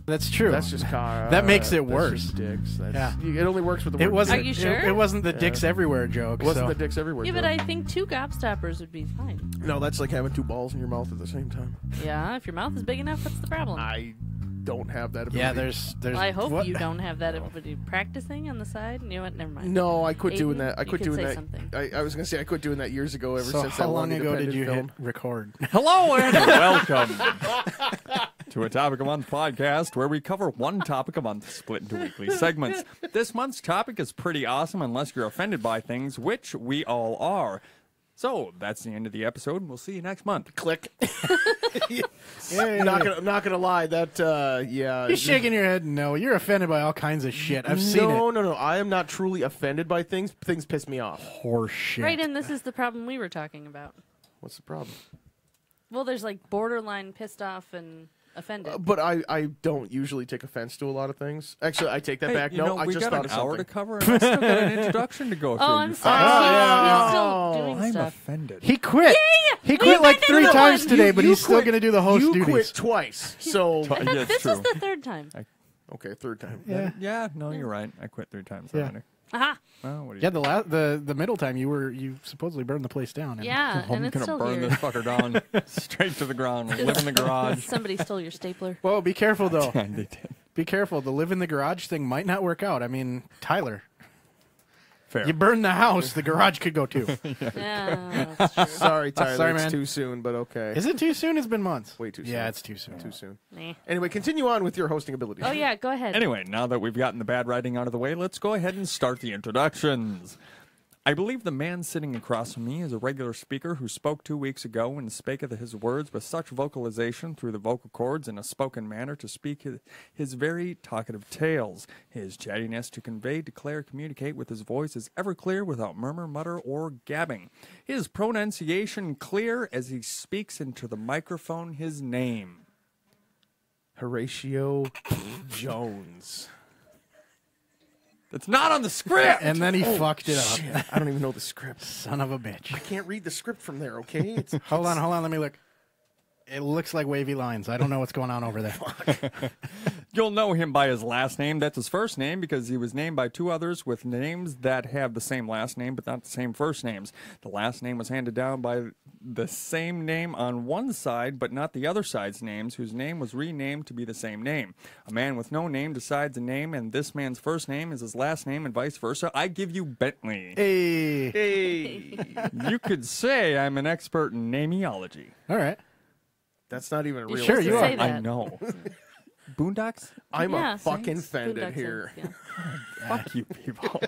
That's true. That's just that makes it worse. Just dicks. Yeah. It only works with the word. It wasn't. Are you sure? It wasn't the dicks everywhere joke. It wasn't so. the dicks everywhere. Yeah, but joke. I think 2 gobstoppers would be fine. No, that's like having 2 balls in your mouth at the same time. Yeah, if your mouth is big enough, what's the problem? I don't have that ability. Yeah, there's. Well, I hope what? you don't have that ability. Practicing on the side? You know what? Never mind. No, I quit doing Aiden, that. I you quit could doing say that. something. I was going to say I quit doing that years ago. Ever So since how that long ago did you hit film. record? Hello and welcome to a Topic a Month podcast where we cover one topic a month split into weekly segments. This month's topic is pretty awesome unless you're offended by things, which we all are. So that's the end of the episode. We'll see you next month. Click. Not gonna lie. That yeah. You're shaking your head. No, you're offended by all kinds of shit. I've seen it. No. I am not truly offended by things. Things piss me off. Horse shit. Right, and this is the problem we were talking about. What's the problem? Well, there's like borderline pissed off and offended. But I don't usually take offense to a lot of things. Actually, I take that Hey, back. you No, know, I we just got thought an of hour to something. cover, and I still got an introduction to go through. Oh, I'm You sorry. Oh. He's still doing I'm stuff. offended. He quit. He quit You like did 3 another times one. today, but You he's still quit- going to do the host You duties. quit twice. So I thought Yeah, this it's was true. the 3rd time. okay, 3rd time. Yeah. Yeah, no, you're right. I quit 3 times Yeah. already. Aha. Well, what do you Yeah, the middle time you supposedly burned the place down. And Yeah, I'm and it's gonna still burn here. this fucker down straight to the ground. Live in the garage. Somebody stole your stapler. Well, be careful though. And they did. Be careful. The live in the garage thing might not work out. I mean, Tyler, Fair. you burn the house, the garage could go too. Yeah, that's true. Sorry, Tyler. Sorry, it's man. too soon, but okay. Is it too soon? It's been months. Way too soon. Yeah, it's too soon. Too soon. Nah. Anyway, continue on with your hosting abilities. Oh, yeah, go ahead. Anyway, now that we've gotten the bad writing out of the way, let's go ahead and start the introductions. I believe the man sitting across from me is a regular speaker who spoke 2 weeks ago and spaketh his words with such vocalization through the vocal cords in a spoken manner to speak his very talkative tales. His chattiness to convey, declare, communicate with his voice is ever clear without murmur, mutter, or gabbing. His pronunciation clear as he speaks into the microphone his name. Horatio Jones. It's not on the script! And then he fucked it up. Shit, I don't even know the script. Son of a bitch. I can't read the script from there, okay? It's, Hold on. Let me look. It looks like wavy lines. I don't know what's going on over there. You'll know him by his last name. That's his first name because he was named by 2 others with names that have the same last name but not the same first names. The last name was handed down by the same name on one side but not the other side's names, whose name was renamed to be the same name. A man with no name decides a name, and this man's first name is his last name and vice versa. I give you Bentley. Hey. hey, You could say I'm an expert in nameology. All right. that's not even a You real Sure, should you say are. that. I know. Boondocks? I'm Yeah, a fucking Saints, offended Boondock here. Saints, yeah. Fuck you people.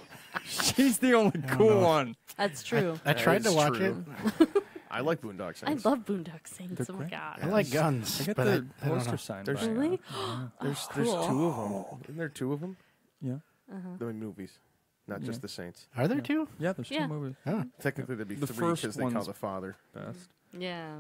She's the only cool know. one. That's true. I tried to is watch true. it. I like Boondock I Saints. love Boondock Saints. They're Oh, my great. God. I like guns, I get but the I don't poster know. signed There's- by Really? There's cool. 2 of them. Isn't there 2 of them? Yeah. The movies, not just the Saints. Are there 2? Yeah, there's 2 Yeah. movies. Oh. Technically, there'd be The 3 first because they call one's- the father. Best. Yeah.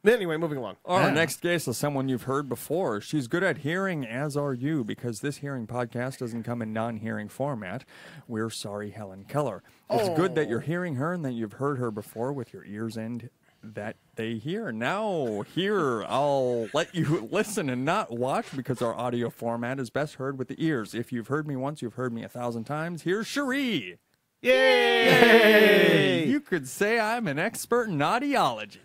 Anyway, moving along. Our Yeah. next guest is someone you've heard before. She's good at hearing, as are you, because this hearing podcast doesn't come in non-hearing format. We're sorry, Helen Keller. It's good that you're hearing her and that you've heard her before with your ears and that they hear. Now, here, I'll let you listen and not watch because our audio format is best heard with the ears. If you've heard me once, you've heard me 1,000 times. Here's Cheri. Yay! You could say I'm an expert in audiology.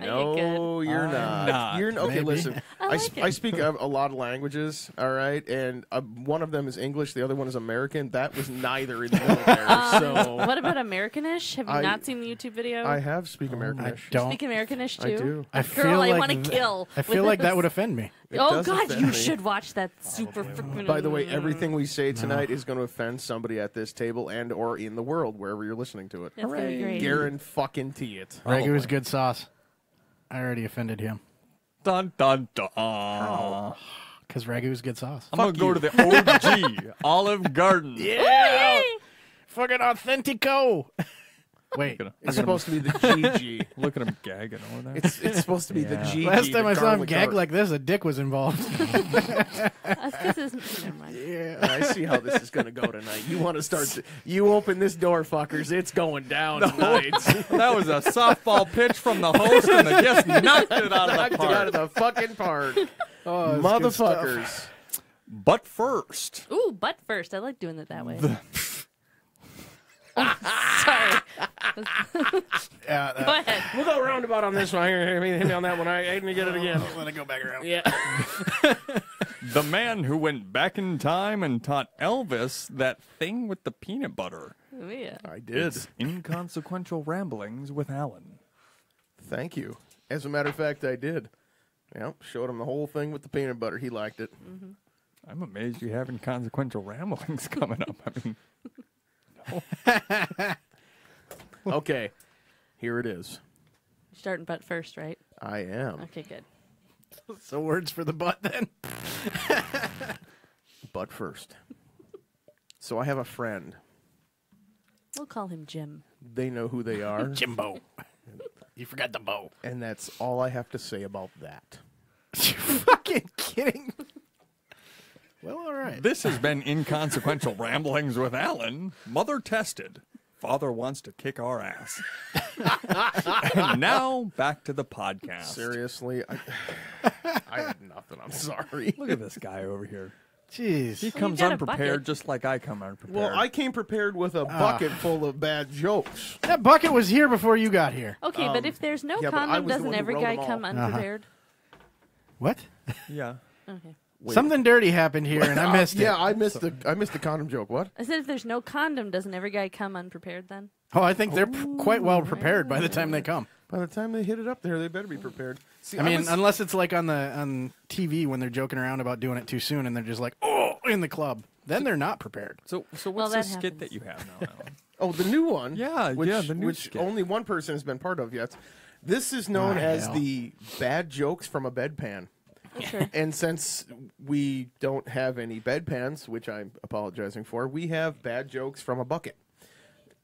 No, you're not. not. You're okay. Maybe. Listen, like I it. speak a lot of languages. All right, and one of them is English. The other one is American. That was neither in the middle there. So What about Americanish? Have you I- not seen the YouTube video? I have speak I Americanish. don't. Speak Americanish too? I do. I Girl, feel I like want to kill. I feel with like that this. would offend me. It Oh does God, offend you me. should watch that super freaking. By the way, everything we say tonight is going to offend somebody at this table and or in the world wherever you're listening to it. That's gonna be great. Guarantee it. Ragu's good sauce. I already offended him. Dun, dun, dun. Because Ragu's good sauce. I'm going to go to the OG Olive Garden. Yeah! Fucking authentico! Wait. It's supposed to be the GG. Look at him gagging over there. It's supposed to be the GG. Last time the I saw him garlic gag garlic. like this, a dick was involved. That's 'cause it's- never mind. I see how this is going to go tonight. You want to start? You open this door, fuckers. It's going down tonight. That was a softball pitch from the host, and they just knocked it out of Knocked the it out of park. the fucking park. Oh, that's good stuff. Motherfuckers. But first, Ooh, butt first. I like doing it that way. Sorry. Yeah, Go ahead. We'll go roundabout on this one. Hit me on that one. I didn't get it again. let it go back around. Yeah. the man who went back in time and taught Elvis that thing with the peanut butter. Oh, yeah. I did. It's Inconsequential Ramblings with Alan. Thank you. As a matter of fact, I did. Yep. Showed him the whole thing with the peanut butter. He liked it. Mm-hmm. I'm amazed you have Inconsequential Ramblings coming up. I mean, Okay. Here it is. You're starting butt first, right? I am. Okay, good. So words for the butt then. But first. So I have a friend. We'll call him Jim. They know who they are. Jimbo. You forgot the bow. And that's all I have to say about that. You fucking kidding? Well, all right. this has been Inconsequential Ramblings with Alan. Mother tested. Father wants to kick our ass. And now, back to the podcast. Seriously, I had nothing. I'm sorry. Look at this guy over here. Jeez. He comes got a unprepared bucket. just like I come unprepared. Well, I came prepared with a bucket full of bad jokes. That bucket was here before you got here. Okay, but if there's no yeah, but I condom, was the doesn't one who every wrote guy them all. come unprepared? What? Yeah. Okay. Wait. Something dirty happened here, and I missed it. Yeah, I missed the condom joke. What? I said if there's no condom, doesn't every guy come unprepared then? Oh, I think they're quite well prepared by the time they come. By the time they hit it up there, they better be prepared. See, I mean, was- unless it's like on TV when they're joking around about doing it too soon, and they're just like, oh, in the club. Then they're not prepared. So Well, what's that the skit happens. that you have now, Alan? oh, the new one. Yeah, which, yeah, the new which skit. only one person has been part of yet. This is known as hell. the bad jokes from a bedpan. Sure. And since we don't have any bedpans, which I'm apologizing for, we have bad jokes from a bucket.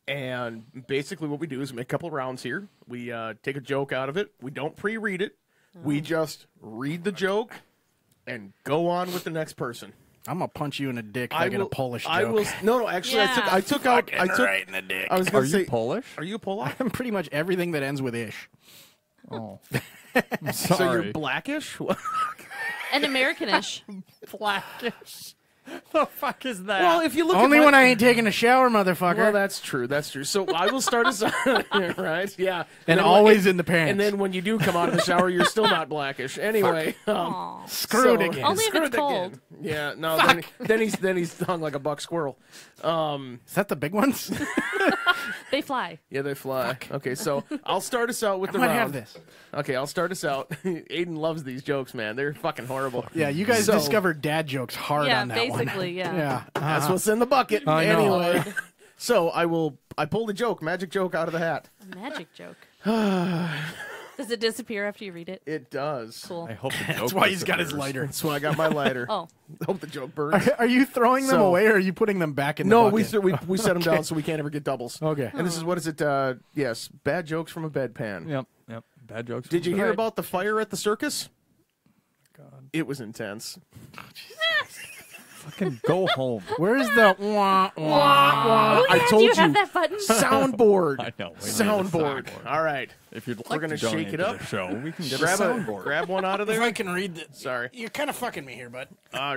And basically what we do is make a couple rounds here. We take a joke out of it. We don't pre-read it. We just read the joke and go on with the next person. I'm gonna punch you in the dick if I get a Polish joke. I will. No, actually, Yeah. I took out. I took. right in the dick. I was Are going to say. you Polish? Are you Polak? I'm pretty much everything that ends with ish. Oh. I'm sorry. So you're blackish? And Americanish. blackish. The fuck is that? Well, if you look Only at my, when I ain't taking a shower, motherfucker. Well, that's true. That's true. So I will start us right. Yeah, and then always in the pants. And then when you do come out of the shower, you're still not blackish. Anyway, Aw. screwed so- again. Only if screwed it's cold. again. Yeah, no. Then he's hung like a buck squirrel. Is that the big ones? They fly. Yeah, they fly. Okay, so I'll start us out with the I might round. have this. Okay, I'll start us out. Aiden loves these jokes, man. They're fucking horrible. Yeah, you guys So- discovered dad jokes hard Yeah, on that one. basically, yeah. Yeah. That's what's in the bucket. I know. Anyway, so I pulled a joke, magic joke out of the hat. A magic joke. Does it disappear after you read it? It does. Cool. I hope the joke That's why he's got his disappears. lighter. That's why I got my lighter. Oh, Hope the joke burns. Are you throwing them So- away, or are you putting them back in the No, bucket? we set them down so we can't ever get doubles. Okay. And this is what is it? Yes, bad jokes from a bedpan. Yep. Bad jokes. Did you hear Right. about the fire at the circus? God. It was intense. Fucking go home. Where's the wah wah? oh I yeah, told do you you. have that button? Soundboard. I know. We need a Soundboard. soundboard. All right. If you'd like We're gonna to donate shake it to up. the show, we can get Grab a soundboard. grab one out of If there. I can read this. Sorry. You're kind of fucking me here, bud.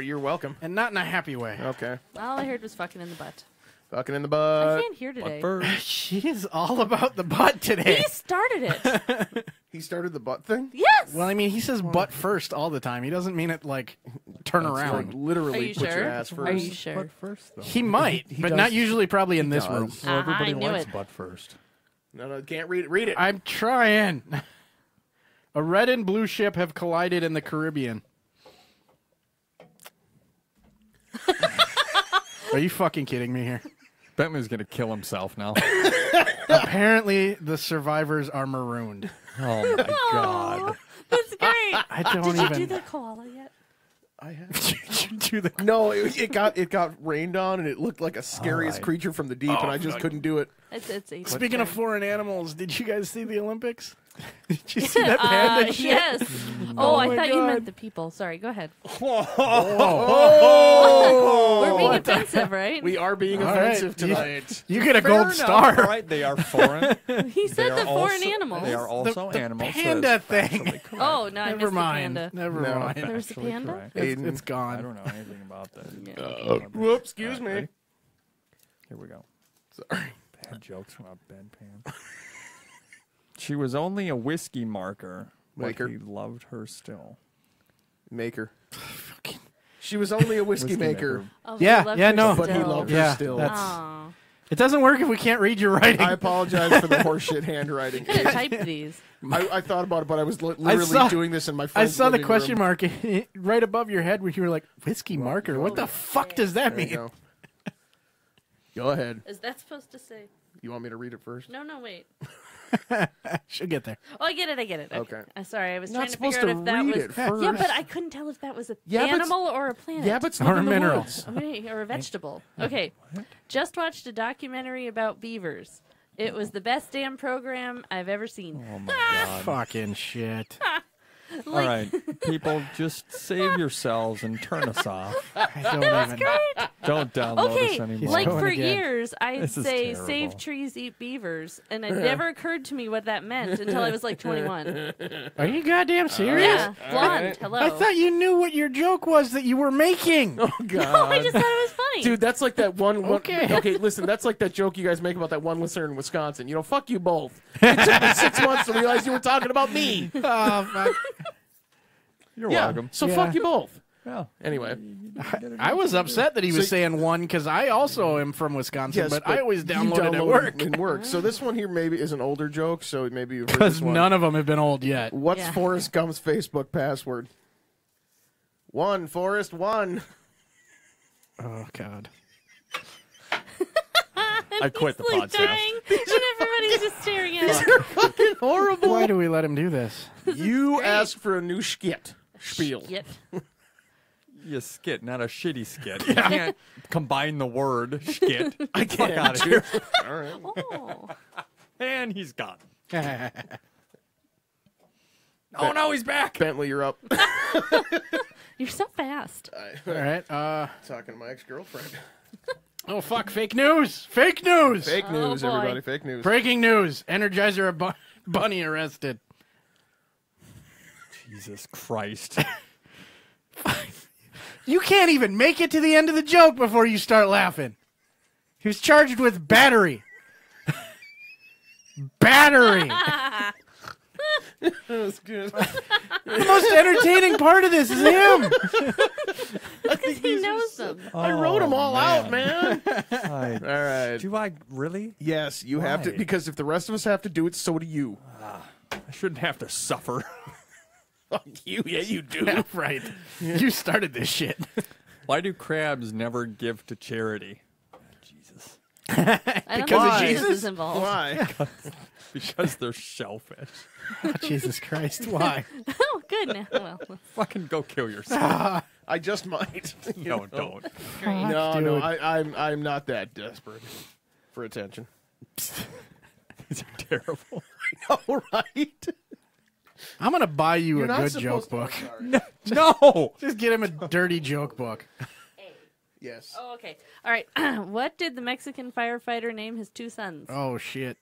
You're welcome. And not in a happy way. Okay. All I heard was fucking in the butt. Fucking in the I butt. can't hear today. First, She is all about the butt today. He started it. He started the butt thing. Yes. Well, I mean, he says butt first all the time. He doesn't mean it like turn Like around. literally Are you put your sure? ass Are you first. sure? butt first, though. He might, He but does. not usually probably in this does. room. Well, everybody I knew likes it. butt first. No, can't read it. Read it. I'm trying. A red and blue ship have collided in the Caribbean. Are you fucking kidding me here? Bentley's gonna kill himself now. Apparently, the survivors are marooned. Oh my god. That's great. I don't Did you even do the koala yet? I have. do the. No, it got rained on, and it looked like a scariest right. creature from the deep, and I just couldn't do it. It's eight. Speaking of foreign animals, did you guys see the Olympics? Did you see that panda shit? Yes. Oh, I my thought you God. meant the people. Sorry, go ahead. Oh, We're being offensive, right? we are being All right. offensive tonight. You get a Fair gold enough, star. all right, they are foreign. He They said are the foreign also- animals. They are also the animals. panda that is thing. factually correct. Oh, no, I missed Never the mind. panda. Never No. mind. There was a Factually panda? correct. Aiden. It's gone. I don't know anything about that. Yeah. Whoops, excuse All right, me. ready? Here we go. Sorry. Bad jokes from a bedpan. She was only a whiskey marker, but Maker. he loved her still. Maker. She was only a whiskey maker. Oh, Yeah, he loved yeah, her no. But he still. loved her Yeah, still. that's- Aw. It doesn't work if we can't read your writing. I apologize for the horseshit handwriting. Could have typed these. I thought about it, but I was literally saw- doing this in my I friend's saw the living question room. mark right above your head where you were like, whiskey marker? What the fuck does that There you mean? go. Go ahead. Is that supposed to say? You want me to read it first? No, wait. She'll get there. Oh, I get it. Okay. Sorry, I was Not trying to figure supposed out to if that read was. it first. Yeah, but I couldn't tell if that was an Yeah, but- animal or a planet. Yeah, but it's Or not a in the mineral. woods. Or a vegetable. Okay. Just watched a documentary about beavers. It was the best damn program I've ever seen. Oh my god. Fucking shit. All right, people, just save yourselves and turn us off. I don't even. Great. Don't download Okay, us anymore. like going for again. years, I'd This is say terrible. save trees, eat beavers, and it never occurred to me what that meant until I was like 21. Are you goddamn serious? Yeah, blonde. right. Hello. I thought you knew what your joke was that you were making. Oh I God. just thought it was funny. Dude, that's like that one. Okay. Okay, listen, that's like that joke you guys make about that one listener in Wisconsin. You know, fuck you both. It took me 6 months to realize you were talking about me. Oh, fuck. You're Yeah, welcome. so Yeah. fuck you both. Yeah. Anyway, I was upset that he was So- saying one because I also am from Wisconsin, yes, but I always you download it at download work. In work. So this one here maybe is an older joke. So maybe you've heard Because this one. none of them have been old yet. What's Yeah. Forrest Gump's Facebook password? 1 Forrest 1. Oh, God. I quit the He's, like, podcast. dying, and everybody's just staring at him. Fucking horrible. Why do we let him do this? You asked for a new skit. Spiel. Yep. You skit, not a shitty skit. You can't combine the word skit. I Fuck can't. out of here. All right. Oh. And he's gone. All Oh no, he's back. Bentley, you're up. You're so fast. right. Talking to my ex-girlfriend. Oh, fuck. Fake news. Fake news. Fake Oh, news, boy. everybody. Fake news. Breaking news. Energizer Bunny arrested. Jesus Christ. You can't even make it to the end of the joke before you start laughing. He was charged with battery. Battery. That was good. The most entertaining part of this is him. Because he knows them. I wrote them all out, man. All right. Do I really? Yes, you have to, Why? because if the rest of us have to do it, so do you. I shouldn't have to suffer. Fuck you. Yeah, you do. Yeah, right. You started this shit. Why do crabs never give to charity? Jesus. I don't Because of think Jesus Jesus? is involved. Why? Because they're shellfish. Oh, Jesus Christ. Why? Oh, good. Now, well, Fucking go kill yourself. I just might. No, don't. No, Dude. no, I'm not that desperate for attention. These are terrible. All right. I'm going to buy you You're a not good supposed joke book. No! Just get him a dirty joke book. Yes. Oh, okay. All right. What did the Mexican firefighter name his two sons? Oh, shit.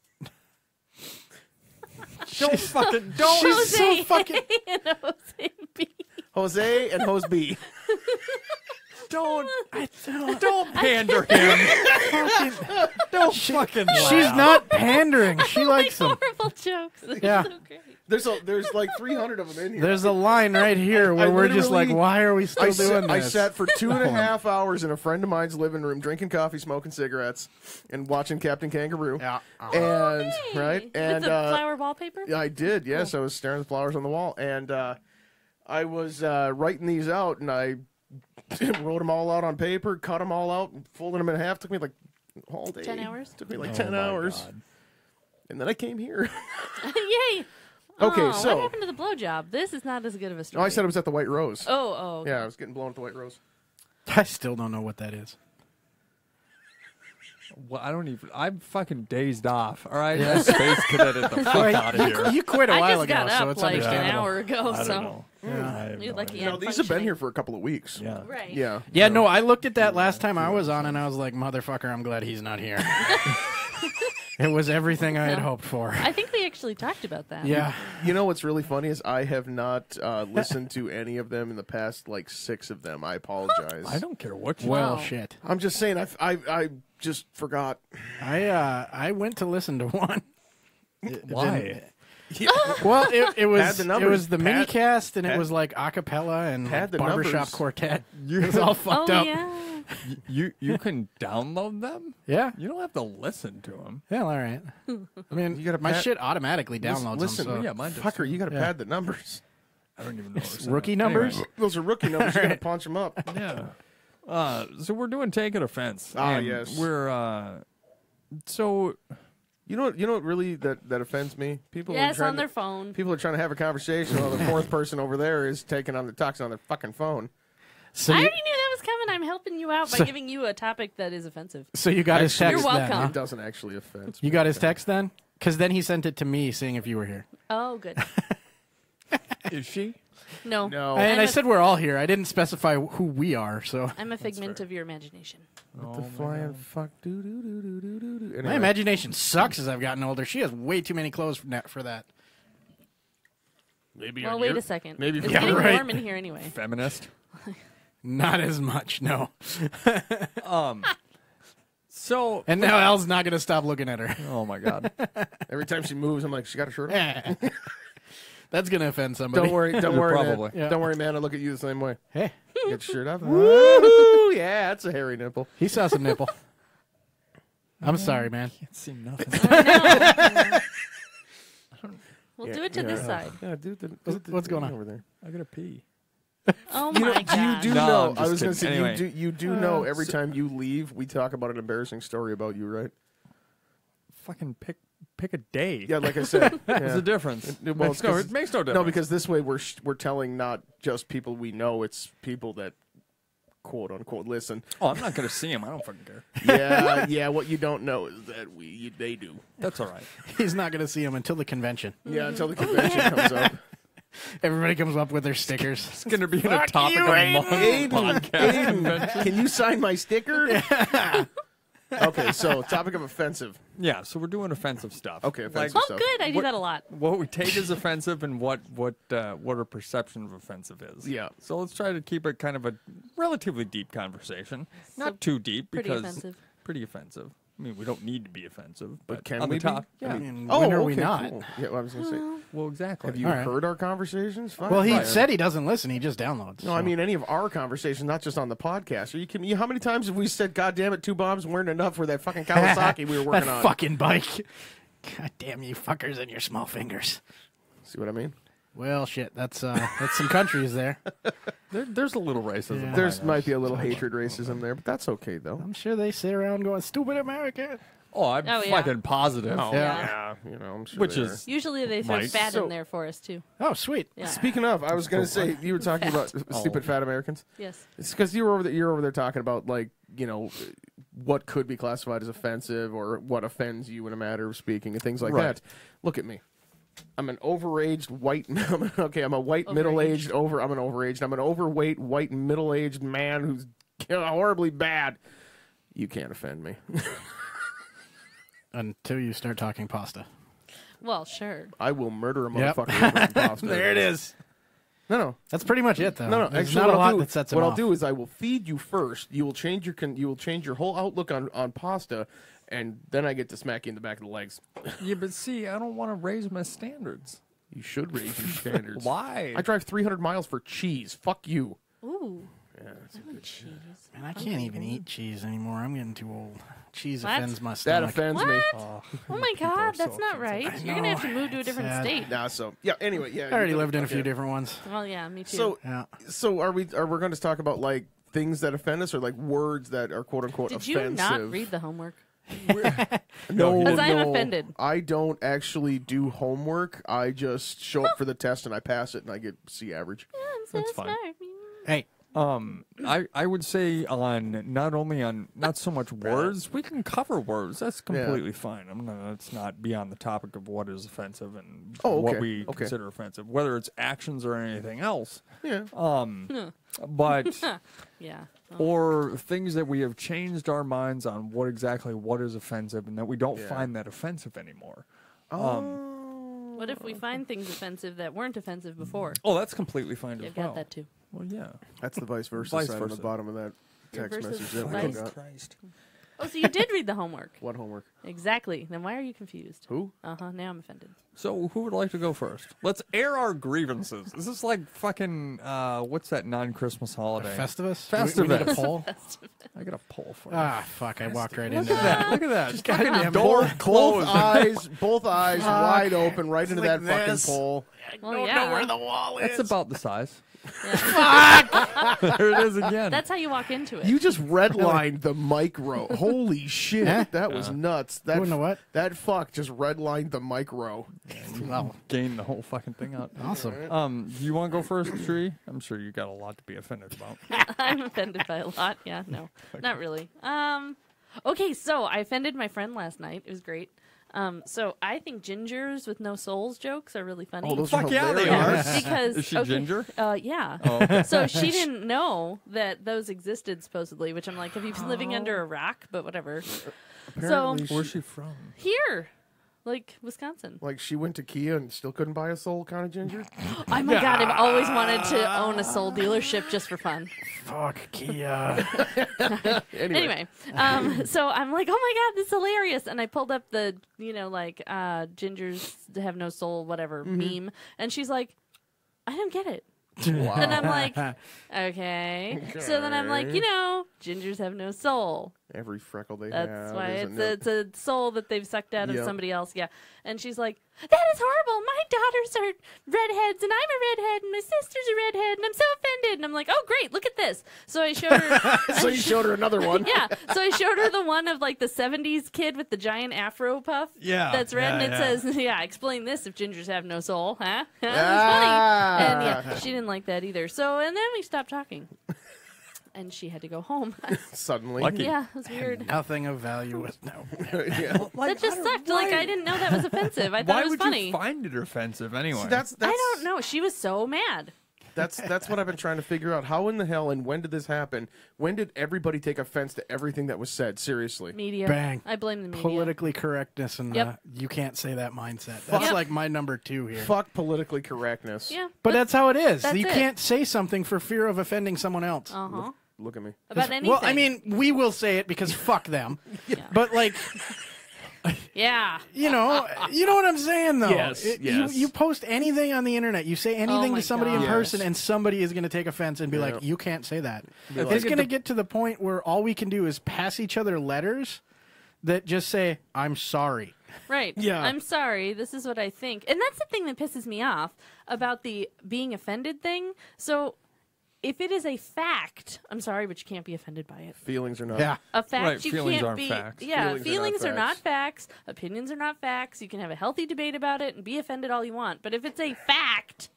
Don't fucking don't. She's so Jose fucking... and Jose B. Jose and Jose B. Don't pander him. Don't fucking laugh. She's not pandering. She likes them. Horrible jokes. They're Yeah. so great. There's like 300 of them in here. There's a line right here where I we're just like, literally- why are we still doing I this? sat for 2.5 hours in a friend of mine's living room, drinking coffee, smoking cigarettes, and watching Captain Kangaroo. Yeah. And Hey, right, and with the flower wallpaper? I did. Yes, I was staring at the flowers on the wall, and I was writing these out, and I wrote them all out on paper, cut them all out, and folded them in half. Took me like all day. 10 hours? Took me like Oh 10 my hours, God. and then I came here. Yay. Okay, Oh, so- what happened to the blowjob? This is not as good of a No, story. I said it was at the White Rose. Oh, okay. Yeah, I was getting blown at the White Rose. I still don't know what that is. Well, I'm fucking dazed off. All right, I space cadeted the fuck out of here. You quit a I while just got ago, so up it's like an understandable. hour ago. I So don't know. I have you're no lucky. idea. No, I'm these have been functioning. here for a couple of weeks. Yeah. Right. Yeah. Yeah, no, I looked at that last time I was on, and I was like, motherfucker, I'm glad he's not here. It was everything I had No. hoped for. I think we actually talked about that. Yeah. You know what's really funny is I have not listened to any of them in the past, like 6 of them. I apologize. I don't care what you Well, Wow. shit. I'm just saying, I just forgot. I went to listen to one. Why? Well, it was Pad the it numbers. was the Pad- mini cast, and it pad- was like a cappella and Pad like the barbershop numbers. quartet. It was all Oh fucked up. yeah. You can download them. Yeah. You don't have to listen to them. Yeah, all right. I mean, You gotta my pad- shit automatically downloads Listen, them. So. Yeah, mine does. fucker, you got to Yeah. pad the numbers. I don't even know. What Rookie numbers? Those are rookie numbers. You got to punch them up. Yeah. So we're doing take it offense. Ah, and yes. We're so You know what really that offends me? People are Yes, trying on their to, phone. People are trying to have a conversation while the fourth person over there is talking on their fucking phone. So I you, already knew that was coming. I'm helping you out by So- giving you a topic that is offensive. so you got his Actually, text You're then, welcome. huh? It doesn't actually offend. You got his text then? Because then he sent it to me, seeing if you were here. Oh, good. is she? No. No. And I'm I a- said we're all here. I didn't specify who we are. So I'm a figment of your imagination. The flying fuck do do do do do do do. my Anyway, imagination sucks as I've gotten older. She has way too many clothes for that. maybe Well, wait a second. maybe It's yeah, getting right. warm in here anyway. Feminist. Not as much, no. So And now Al's not going to stop looking at her. oh my god. Every time she moves, I'm like, she got a shirt on. That's going to offend somebody. Don't worry, don't worry, Probably. man. Yeah. Don't worry, man. I look at you the same way. Hey, Get your shirt off. Woo! Yeah, that's a hairy nipple. he saw some nipple. I'm sorry, man. Can't see nothing. We'll do it to this side. Yeah, dude. What's going on? over there? I gotta pee. Oh my god. You do No, know. I'm I just was going to say kidding. Anyway. you do know every time you leave, we talk about an embarrassing story about you, right? Fucking pick a day. Yeah, like I said. There's yeah. a difference. Well, Makes no, it makes no difference. No, because this way we're telling not just people we know; it's people that quote unquote listen. oh, I'm not gonna see him. I don't fucking care. Yeah, yeah. What you don't know is that they do. That's all right. He's not going to see him until the convention. Yeah, until the convention comes up. Everybody comes up with their stickers. It's gonna be in a Fuck topic you, of Aiden. month podcast convention. Can you sign my sticker? Okay, so topic of offensive. Yeah, so we're doing offensive stuff. Okay, offensive Oh, stuff. good. I do What- that a lot. What we take is offensive, and what our perception of offensive is. Yeah. So let's try to keep it kind of a relatively deep conversation, not too deep pretty because offensive. pretty offensive. I mean, we don't need to be offensive, but can on we the be? top, yeah. I mean, Oh, when are okay, we not? cool. Yeah, well, I was going to say. Well, exactly. Have you All right. heard our conversations? Fine. Well, he Fine. said he doesn't listen. He just downloads. No, I mean any of our conversations, not just on the podcast. Are you kidding me? How many times have we said, "God damn it, 2 bombs weren't enough for that fucking Kawasaki we were working that on"? fucking bike. God damn you fuckers and your small fingers. See what I mean? Well, shit. That's some countries there. There's a little racism. Yeah. There's might be a little hatred, racism there, but that's okay though. I'm sure they sit around going, "Stupid American." Oh, I'm Oh, yeah. fucking positive. Oh, Yeah. yeah, you know, I'm sure. Which they is Usually they throw Nice. fat So- in there for us too. Oh, sweet. Yeah. are. Speaking of, I was going to say you were talking about stupid fat Americans. Yes. It's because you're over there talking about like what could be classified as offensive or what offends you in a matter of speaking and things like Right. that. Look at me. I'm an overaged white. Okay, I'm a white Overaged. middle-aged over. I'm an overaged. I'm an overweight white middle-aged man who's horribly bad. You can't offend me. Until you start talking pasta. Well, sure. I will murder a Yep. motherfucker. over some pasta. There it is. No. That's pretty much it, though. No, There's actually, not what a I'll lot do, that sets him what I'll off. do is I will feed you first. You will change your whole outlook on pasta, and then I get to smack you in the back of the legs. yeah, but see, I don't want to raise my standards. You should raise your standards. Why? I drive 300 miles for cheese. Fuck you. Ooh. Yeah, that's a good Cheese. Man, I can't even eat cheese anymore. I'm getting too old. Cheese What? offends my That stomach. offends me. What? Oh my god, that's not right. You're gonna have to move to a different sad. state. Nah, so yeah. Anyway, yeah. I already you- lived in a okay. few different ones. Well, yeah, me too. So, Yeah. are we going to talk about like things that offend us, or like words that are quote unquote did offensive? you not read the homework? No, 'Cause I'm no. offended. I don't actually do homework. I just show up for the test and I pass it and I get C average. I'm so That's fine. smart. Hey, I would say not so much words. We can cover words. That's completely fine. It's not beyond the topic of what is offensive and what we consider offensive, whether it's actions or anything else. Yeah. But Yeah. or things that we have changed our minds on what is offensive, and that we don't find that offensive anymore. What if we find things offensive that weren't offensive before? Oh, that's completely fine You've as well. got that too. Well, yeah. That's the vice versa Vice side on versa. the bottom of that text versus message that we vice- got. Christ. Oh, so you did read the homework. What homework? Exactly. Then why are you confused? Who? Now I'm offended. So, who would like to go first? Let's air our grievances. This is like fucking, what's that non-Christmas holiday? Festivus? Festivus. We need a poll? I got a poll for you. Ah, fuck, I walked right Look into at that. that. Look at that. Just goddamn fucking door Both closed. both eyes wide open, right into like that fucking this. pole. Well, yeah. the wall is. That's about the size. Yeah. There it is again. That's how you walk into it. You just redlined the micro. Holy shit, Yeah. that was nuts. That Wouldn't know what? That fuck just redlined the micro. Well, Gain the whole fucking thing out. awesome. Do you want to go first, Cheri? I'm sure you got a lot to be offended about. I'm offended by a lot. Yeah, no, not really. Okay, so I offended my friend last night. It was great. So I think gingers with no souls jokes are really funny. Oh, those Fuck are yeah, they hilarious. are. Because Is she ginger? Yeah. Oh, okay. So she didn't know that those existed supposedly, which I'm like, have you been living under a rock? But whatever. Apparently So Where's she from? here, like Wisconsin. like she went to Kia and still couldn't buy a soul kind of ginger. Oh my god, I've always wanted to own a soul dealership just for fun. Fuck Kia. Anyway, so I'm like, oh my god, this is hilarious, and I pulled up the, gingers have no soul, whatever meme, and she's like, I don't get it. And I'm like, okay. So then I'm like, gingers have no soul. Every freckle they That's have. why is it's a soul that they've sucked out of Yep. somebody else. Yeah. And she's like, that is horrible. My daughters are redheads and I'm a redhead and my sister's a redhead and I'm so offended. And I'm like, oh, great. Look at this. So I showed her. So you showed her another one. Yeah. So I showed her the one of like the 70s kid with the giant afro puff. Yeah, That's red and it yeah. says, explain this if gingers have no soul. Huh? That Ah. was funny. And yeah, she didn't like that either. So, and then we stopped talking. And she had to go home. Suddenly. Lucky. Yeah, it was weird. Nothing of value was no. Yeah. That just sucked. Like, I didn't know that was offensive. I thought Why it was would funny. you find it offensive anyway? That's I don't know. She was so mad. That's what I've been trying to figure out. How in the hell and when did this happen? When did everybody take offense to everything that was said? Seriously. Media. Bang. I blame the media. Politically correctness and Yep. you can't say that mindset. That's Yep. like my number 2 here. Fuck politically correctness. Yeah. But that's how it is. That's You it. can't say something for fear of offending someone else. Uh-huh. Look at me. About anything. Well, I mean, we will say it because fuck them. But like, Yeah. you know what I'm saying though. Yes, yes. You post anything on the internet, you say anything my to somebody in God. person, Yes. and somebody is going to take offense and be Yeah. like, "You can't say that." like- It's going to get to the point where all we can do is pass each other letters that just say, "I'm sorry." Right. Yeah. I'm sorry. This is what I think. And that's the thing that pisses me off about the being offended thing. So if it is a fact, I'm sorry, but you can't be offended by it. Feelings are not. Yeah. A fact Right, you feelings can't aren't be. facts. Yeah, Feelings feelings are are not not facts. Opinions are not facts. You can have a healthy debate about it and be offended all you want. But if it's a fact,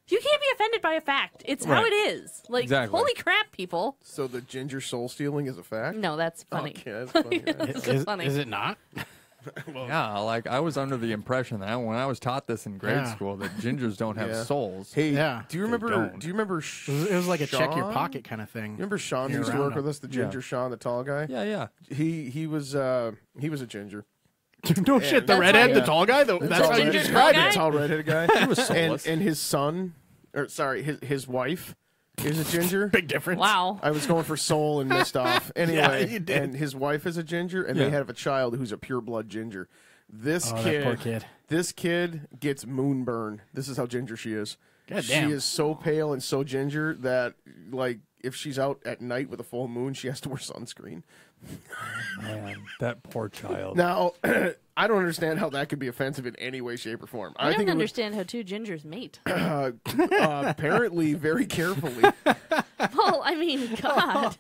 you can't be offended by a fact. It's how Right. it is. Like, Exactly. holy crap, people. So the ginger soul stealing is a fact? No, that's funny. Okay, that's funny. That's just funny. Is it not? Yeah, like I was under the impression that when I was taught this in grade Yeah. school that gingers don't have Yeah. souls. Hey, Yeah. do you They remember? don't. Do you remember? It was like a check your Sean? pocket kind of thing. Remember Sean who You're used to around work with him. us, the ginger Sean, the tall guy? Yeah, yeah. He was a ginger. No shit, the That's redhead, why- the tall guy. That's tall how you ginger describe tall it. guy? Tall redheaded guy. He was soulless. and his son, or sorry, his wife is a ginger. Big difference. Wow. I was going for soul and missed off. Anyway, you did. and his wife is a ginger, and Yeah. they have a child who's a pure blood ginger. This Oh, that kid, poor kid. this kid gets moonburn. This is how ginger she is. God she damn. is so pale and so ginger that, like, if she's out at night with a full moon, she has to wear sunscreen. Man, that poor child. Now, I don't understand how that could be offensive in any way, shape, or form. I don't understand how two gingers mate. Apparently, very carefully. Well, I mean, God.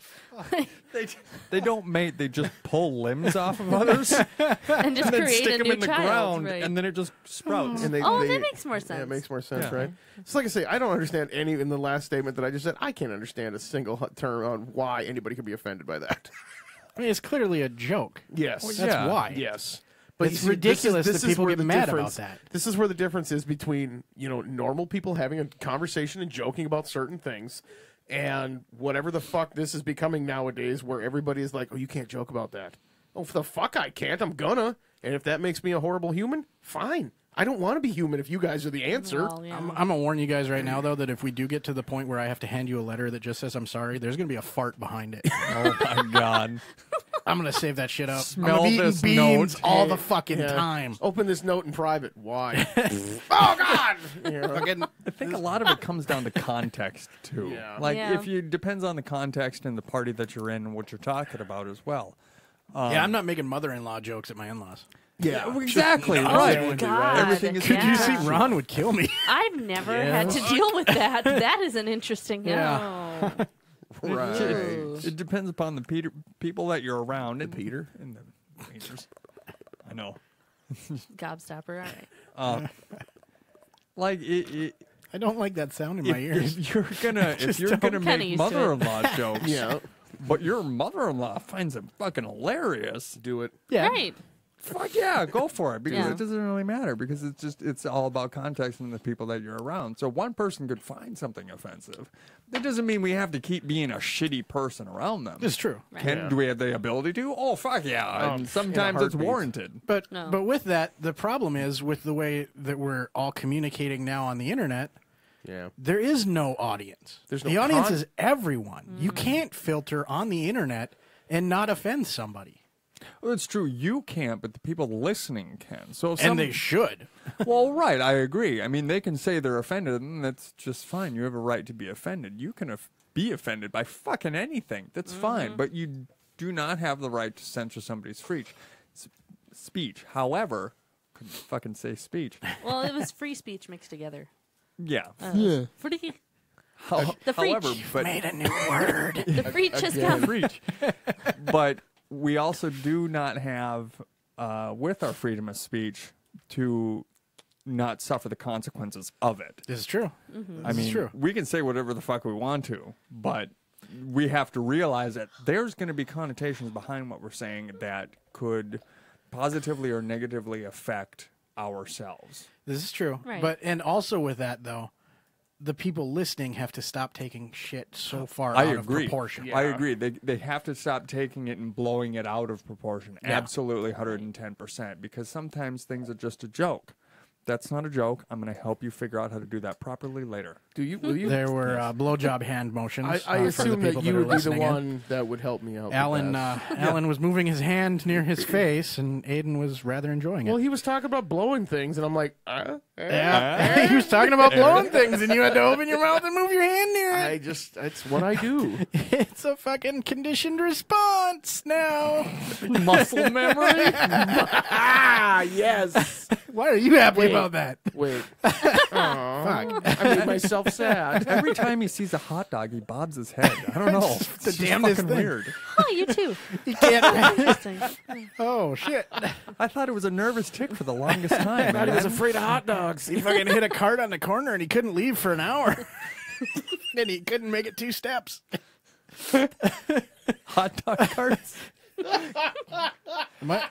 They don't mate. They just pull limbs off of others And just and then create stick a them new in the child, ground, right. and then it just sprouts. And that makes more sense. Yeah, it makes more sense, Yeah. right? It's like I say, I don't understand any in the last statement that I just said. I can't understand a single term on why anybody could be offended by that. I mean, it's clearly a joke. Yes, That's Yeah. why. yes. It's you see, ridiculous this that is people where get the mad about difference- that. This is where the difference is between normal people having a conversation and joking about certain things, and whatever the fuck this is becoming nowadays, where everybody is like, "Oh, you can't joke about that." Oh, for the fuck, I can't. I'm gonna. And if that makes me a horrible human, fine. I don't want to be human if you guys are the answer. Well, yeah. I'm gonna warn you guys right now, though, that if we do get to the point where I have to hand you a letter that just says I'm sorry, there's gonna be a fart behind it. Oh my God! I'm gonna save that shit up. Smell I'm gonna be eating this beans note. all the fucking Yeah. time. Open this note in private. Why? Oh God! Fucking- I think a lot of it comes down to context too. Yeah. Like Yeah. if you depends on the context and the party that you're in and what you're talking about as well. yeah, I'm not making mother-in-law jokes at my in-laws. Yeah. Exactly. Oh, right. God. Everything is Could you see Yeah. Ron would kill me? I've never had to deal with that. That is an interesting. Yeah. Oh. Right. It depends upon the people that you're around. And Peter? and the Peters. I know. Gobstopper. All right. Like it I don't like that sound in my ears. if you're gonna Kinda make used to it. mother-in-law jokes, Yeah. but your mother-in-law finds it fucking hilarious. Do it. Yeah. Right. Fuck yeah, go for it because Yeah. it doesn't really matter because it's all about context and the people that you're around. So one person could find something offensive. That doesn't mean we have to keep being a shitty person around them. It's true. Do we have the ability to? Oh fuck yeah! And sometimes it's heartbeat. warranted. But No. but with that, the problem is with the way that we're all communicating now on the internet, Yeah. there is no audience. There's the no audience con- is everyone. You can't filter on the internet and not offend somebody. Well, it's true. You can't, but the people listening can. So if And they should. well, right. I agree. I mean, they can say they're offended, and that's just fine. You have a right to be offended. You can be offended by fucking anything. That's fine. But you do not have the right to censor somebody's speech. However, couldn't fucking say speech. Well, it was free speech mixed together. Yeah. Free. However, The freech. but Made a new word. The freech has Again. come. preach. But we also do not have, with our freedom of speech, to not suffer the consequences of it. This is true. I mean, true. we can say whatever the fuck we want to, but we have to realize that there's going to be connotations behind what we're saying that could positively or negatively affect ourselves. This is true. Right. And also with that though, the people listening have to stop taking shit so far I out agree. of proportion. Yeah. I agree. They have to stop taking it and blowing it out of proportion. Yeah. Absolutely 110%. Because sometimes things are just a joke. That's not a joke. I'm going to help you figure out how to do that properly later. Do you? Will you? There were blowjob hand motions. I for the assume that people you are would be the listening in. one that would help me out. Alan, with that. Alan was moving his hand near his face, and Aiden was rather enjoying it. Well, he was talking about blowing things, and I'm like, yeah, he was talking about blowing things, and you had to open your mouth and move your hand near it. it's what I do. It's a fucking conditioned response now. Muscle memory? Yes. Why are you happy Wait. about that? Wait. Fuck. I made myself sad. Every time he sees a hot dog, he bobs his head. I don't know. It's the just damnedest fucking thing. weird. Oh, you too. You can't. Interesting. Oh shit! I thought it was a nervous tick for the longest time. I was man. afraid of hot dogs. He fucking hit a cart on the corner, and he couldn't leave for an hour. And he couldn't make it 2 steps. Hot dog carts. What?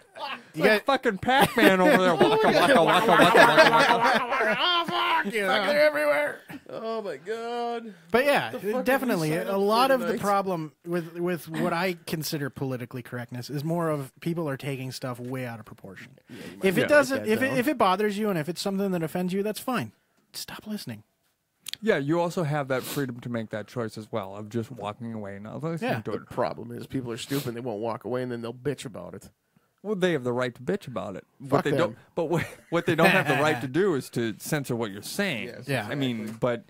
You Like got fucking Pac-Man over there. Waka, waka, waka, waka, waka, waka. Oh, fuck. they're everywhere. Oh, my God. But yeah, fuck definitely have we signed a up lot for of the tonight? problem with what I consider politically correctness is more of people are taking stuff way out of proportion. If it doesn't, if it bothers you and if it's something that offends you, that's fine. Stop listening. Yeah, you also have that freedom to make that choice as well of just walking away and not listening Yeah. to The it. problem is people are stupid. They won't walk away, and then they'll bitch about it. Well, they have the right to bitch about it. Fuck What they them. don't, but what they don't have the right to do is to censor what you're saying. Yes, Yeah. I mean, but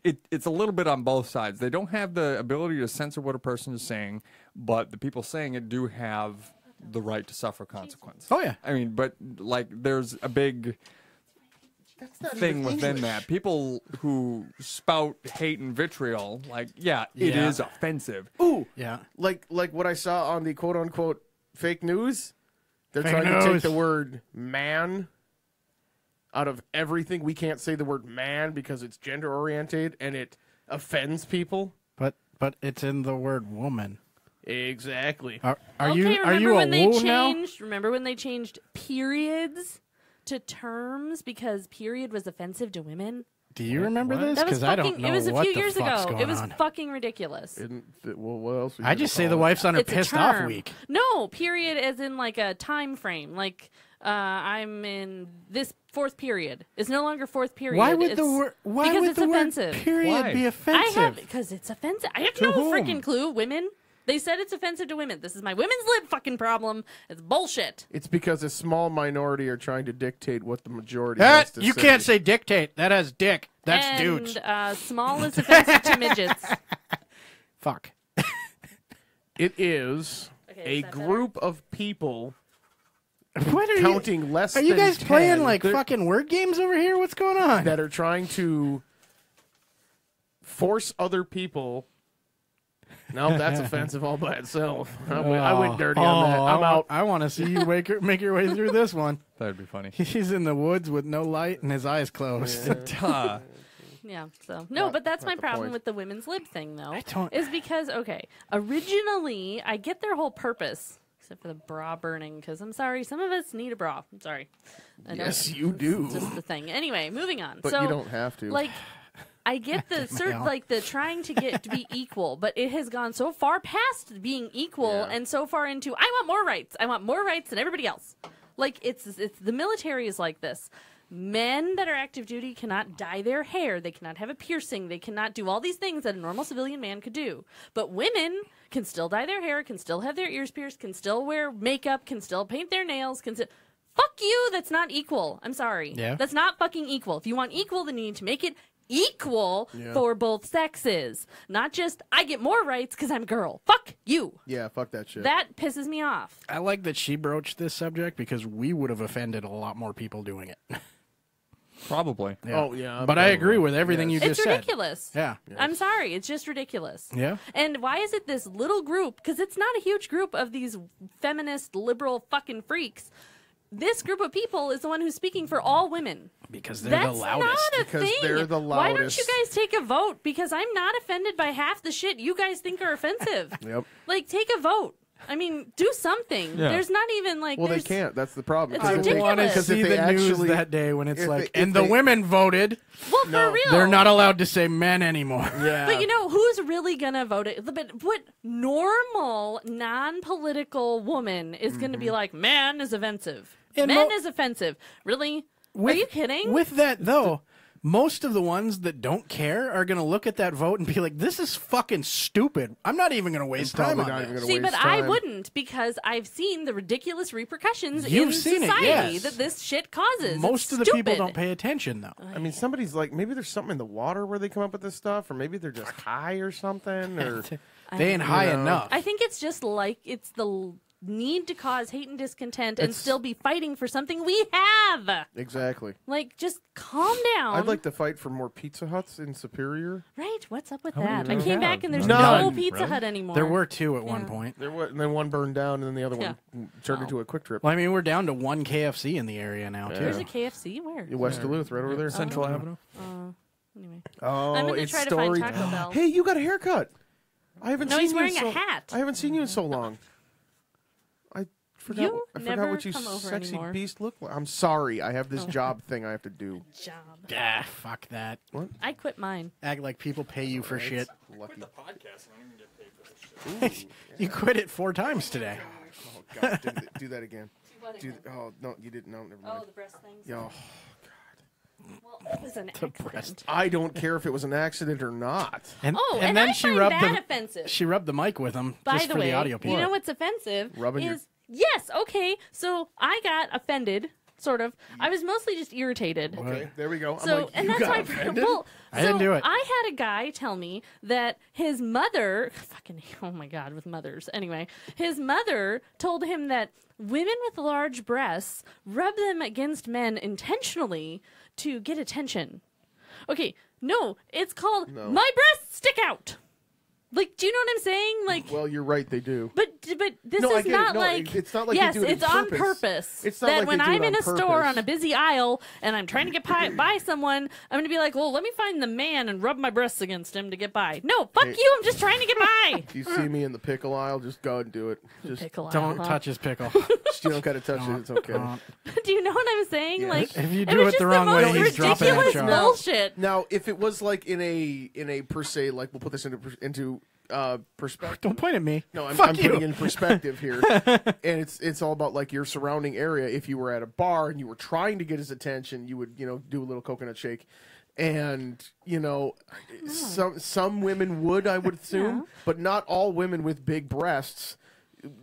it's a little bit on both sides. They don't have the ability to censor what a person is saying, but the people saying it do have the right to suffer consequence. Oh, yeah. I mean, but like there's a big thing within that. People who spout hate and vitriol, like, it is offensive. Ooh, Yeah. like what I saw on the quote unquote fake news. They're Fake trying to news. take the word man out of everything. We can't say the word man because it's gender oriented and it offends people. But it's in the word woman. Exactly. Are okay, you remember a when they woo now? changed? Remember when they changed periods to terms because period was offensive to women? Do you remember this? That was Because I fucking. don't know It was a what few the years fuck's ago. going It was on. fucking ridiculous. What else? I just say the wife's on her It's a pissed off term. week. No, period, as in like a time frame. Like I'm in this fourth period. It's no longer fourth period. Why would It's- the word? Why because would it's the offensive. word period Why? be I offensive? have because it's offensive. I have To no whom? freaking clue. Women. They said it's offensive to women. This is my women's lib fucking problem. It's bullshit. It's because a small minority are trying to dictate what the majority has to You say. can't say dictate. That has dick. That's and, dudes. Small is offensive to midgets. Fuck. It is Okay, a is that better? group of people What are counting less you? Are than you guys 10 playing like that- fucking word games over here? What's going on? that are trying to force other people. No, that's offensive all by itself. I went dirty on that. I'm out. I want to see you make your way through this one. That'd be funny. He's in the woods with no light and his eyes closed. Duh. Yeah, so no, but that's not my the problem point. with the women's lib thing, though. don't- Is because originally I get their whole purpose, except for the bra burning. Because I'm sorry, some of us need a bra. I'm sorry. I don't- Yes, you do. It's just the thing. Anyway, moving on. But so you don't have to. like. I get the mail. like the trying to get to be equal, but it has gone so far past being equal Yeah. and so far into I want more rights. I want more rights than everybody else. Like it's the military is like this. Men that are active duty cannot dye their hair. They cannot have a piercing. They cannot do all these things that a normal civilian man could do. But women can still dye their hair, can still have their ears pierced, can still wear makeup, can still paint their nails, can still... Fuck you, that's not equal. I'm sorry. Yeah. That's not fucking equal. If you want equal, then you need to make it equal for both sexes. Not just, I get more rights because I'm a girl. Fuck you. yeah, fuck that shit. That pisses me off. I like that she broached this subject because we would have offended a lot more people doing it. Probably. Oh, yeah. But I agree with everything you It's just said. ridiculous. Yeah. I'm sorry. It's just ridiculous. Yeah. And why is it this little group? Because it's not a huge group of these feminist, liberal fucking freaks. This group of people is the one who's speaking for all women. Because they're That's the loudest. not a Because thing. they're the Why don't you loudest. guys take a vote? Because I'm not offended by half the shit you guys think are offensive. Yep. Like, take a vote. I mean, do something. Yeah. There's not even like. Well, they there's, can't. That's the problem. It's Because if they- ridiculous. Want to Because see if they the news actually- that day when it's if like, they- and if the they- women voted. Well, for No. real. They're not allowed to say men anymore. Yeah. But you know who's really gonna vote it? But what normal, non-political woman is gonna be like? Man is offensive. And Men is offensive. Really? Are you kidding? With that, though, most of the ones that don't care are going to look at that vote and be like, this is fucking stupid. I'm not even going to waste time probably on not this. even gonna See, waste but I time. wouldn't because I've seen the ridiculous repercussions You've in seen it, society yes. that this shit causes. Most It's of the people stupid. don't pay attention, though. I mean, somebody's like, maybe there's something in the water where they come up with this stuff, or maybe they're just high or something, or They ain't high know. enough. I think it's just like it's the need to cause hate and discontent and still be fighting for something we have. exactly. Like, just calm down. I'd like to fight for more Pizza Huts in Superior. Right? What's up with many that? do I you came have? back and there's None. no Pizza Really? Hut anymore. There were two at one Yeah. point. There was, and then one burned down, and then the other one turned into a Quick Trip. Well, I mean, we're down to one KFC in the area now, too. There's a KFC. Where? West Duluth, right over there. Central Avenue. Anyway. Oh, I'm gonna it's try to find storied. Taco Bell. Hey, you got a haircut. I haven't No, seen he's you wearing in a so, hat. I haven't seen you in so long. I forgot. You I never forgot what you come over sexy anymore. beast look like. I'm sorry. I have this job thing I have to do. Job. Ah, fuck that. I quit mine. Act like people pay you for shit. Lucky. You quit it 4 times today. Oh God! Do that again. Oh no, you didn't. No, never mind. the breast things. Yo, Well, it was an accident. I don't care if it was an accident or not. And, Oh, and then I she find rubbed that the offensive. she rubbed the mic with him By just the for way, the audio you people. know what's offensive Rubbing your- is yes, okay. So I got offended, sort of. I was mostly just irritated. Okay, there we go. So I'm like, and you that's got why offended? well, I didn't so do it. I had a guy tell me that his mother fucking fucking, oh my God, with mothers. Anyway, his mother told him that women with large breasts rub them against men intentionally to get attention. Okay, no, it's called my breasts stick out. Like, do you know what I'm saying? Like, well, you're right, they do. But this is not like. It's not like yes, they do it it's on purpose. It's not that like when they do I'm it in a on store purpose. on a busy aisle and I'm trying to get by someone, I'm going to be like, well, let me find the man and rub my breasts against him to get by. No, fuck you. I'm just trying to get by. If you see me in the pickle aisle, just go and do it. Just Pickle Don't aisle, touch his pickle. you don't gotta touch it. It's okay. Do you know what I'm saying? Yes. Like, If you it do was it just the wrong way, most he's dropping that ridiculous charge. bullshit. Now, if it was like in a per se, like we'll put this into perspective. Don't point at me. No, I'm Fuck you. putting in perspective here, and it's all about like your surrounding area. If you were at a bar and you were trying to get his attention, you would do a little coconut shake, and some women would, I would assume, but not all women with big breasts.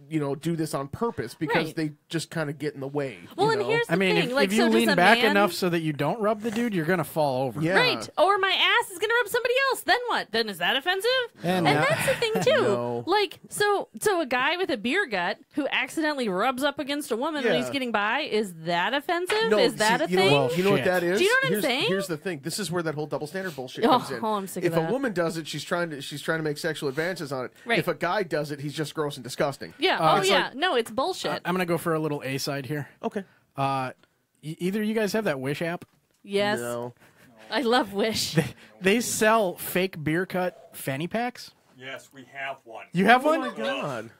Do this on purpose because they just kind of get in the way. Well, and here's the thing. If you so lean does a back man... enough so that you don't rub the dude, you're gonna fall over. Yeah. Right. Or my ass is going to rub somebody else. Then what? Then is that offensive? And that's the thing, too. No. Like, so a guy with a beer gut who accidentally rubs up against a woman when he's getting by, is that offensive? No, is that a thing? Well, you know what that is? Do you know what I'm saying? Here's the thing. This is where that whole double standard bullshit comes in. I'm sick if of a that. woman does it, she's trying to make sexual advances on it. Right. If a guy does it, he's just gross and disgusting. Yeah. It's like- No, it's bullshit. I'm gonna go for a little A side here. Okay. Either you guys have that Wish app? Yes. No. I love Wish. They sell fake beer cut fanny packs. Yes, we have one. You have Oh one? my god.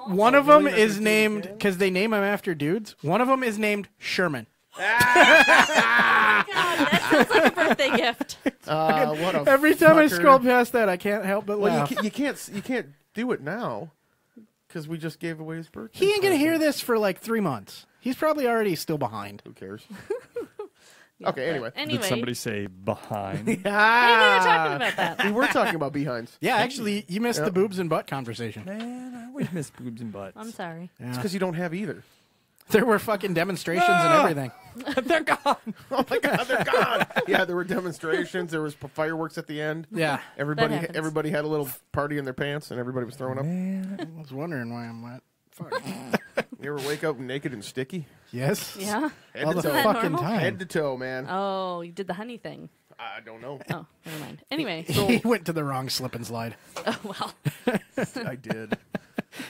One of them is named because they name them after dudes. One of them is named Sherman. God, that sounds like a birthday gift. What a Every time I fucker. scroll past that, I can't help but Well, laugh. you can't do it now because we just gave away his birthday. He ain't gonna present. hear this for like 3 months. He's probably already still behind. Who cares? Okay. Anyway. Anyway, Did somebody say behind? we were talking about that. We were talking about behinds. Yeah, actually, you missed the boobs and butt conversation. Man, I always miss boobs and butts. I'm sorry. It's because you don't have either. There were fucking demonstrations and everything. They're gone. Oh my god, they're gone. Yeah, there were demonstrations. There was fireworks at the end. Yeah, Everybody happens. had a little party in their pants, and everybody was throwing up. I was wondering why I'm wet. Fuck. You ever wake up naked and sticky? Yes. Yeah. Head All to the toe. that fucking normal? time. Head to toe, man. Oh, you did the honey thing. I don't know. Oh, never mind. Anyway. He went to the wrong slip and slide. Oh, well. I did.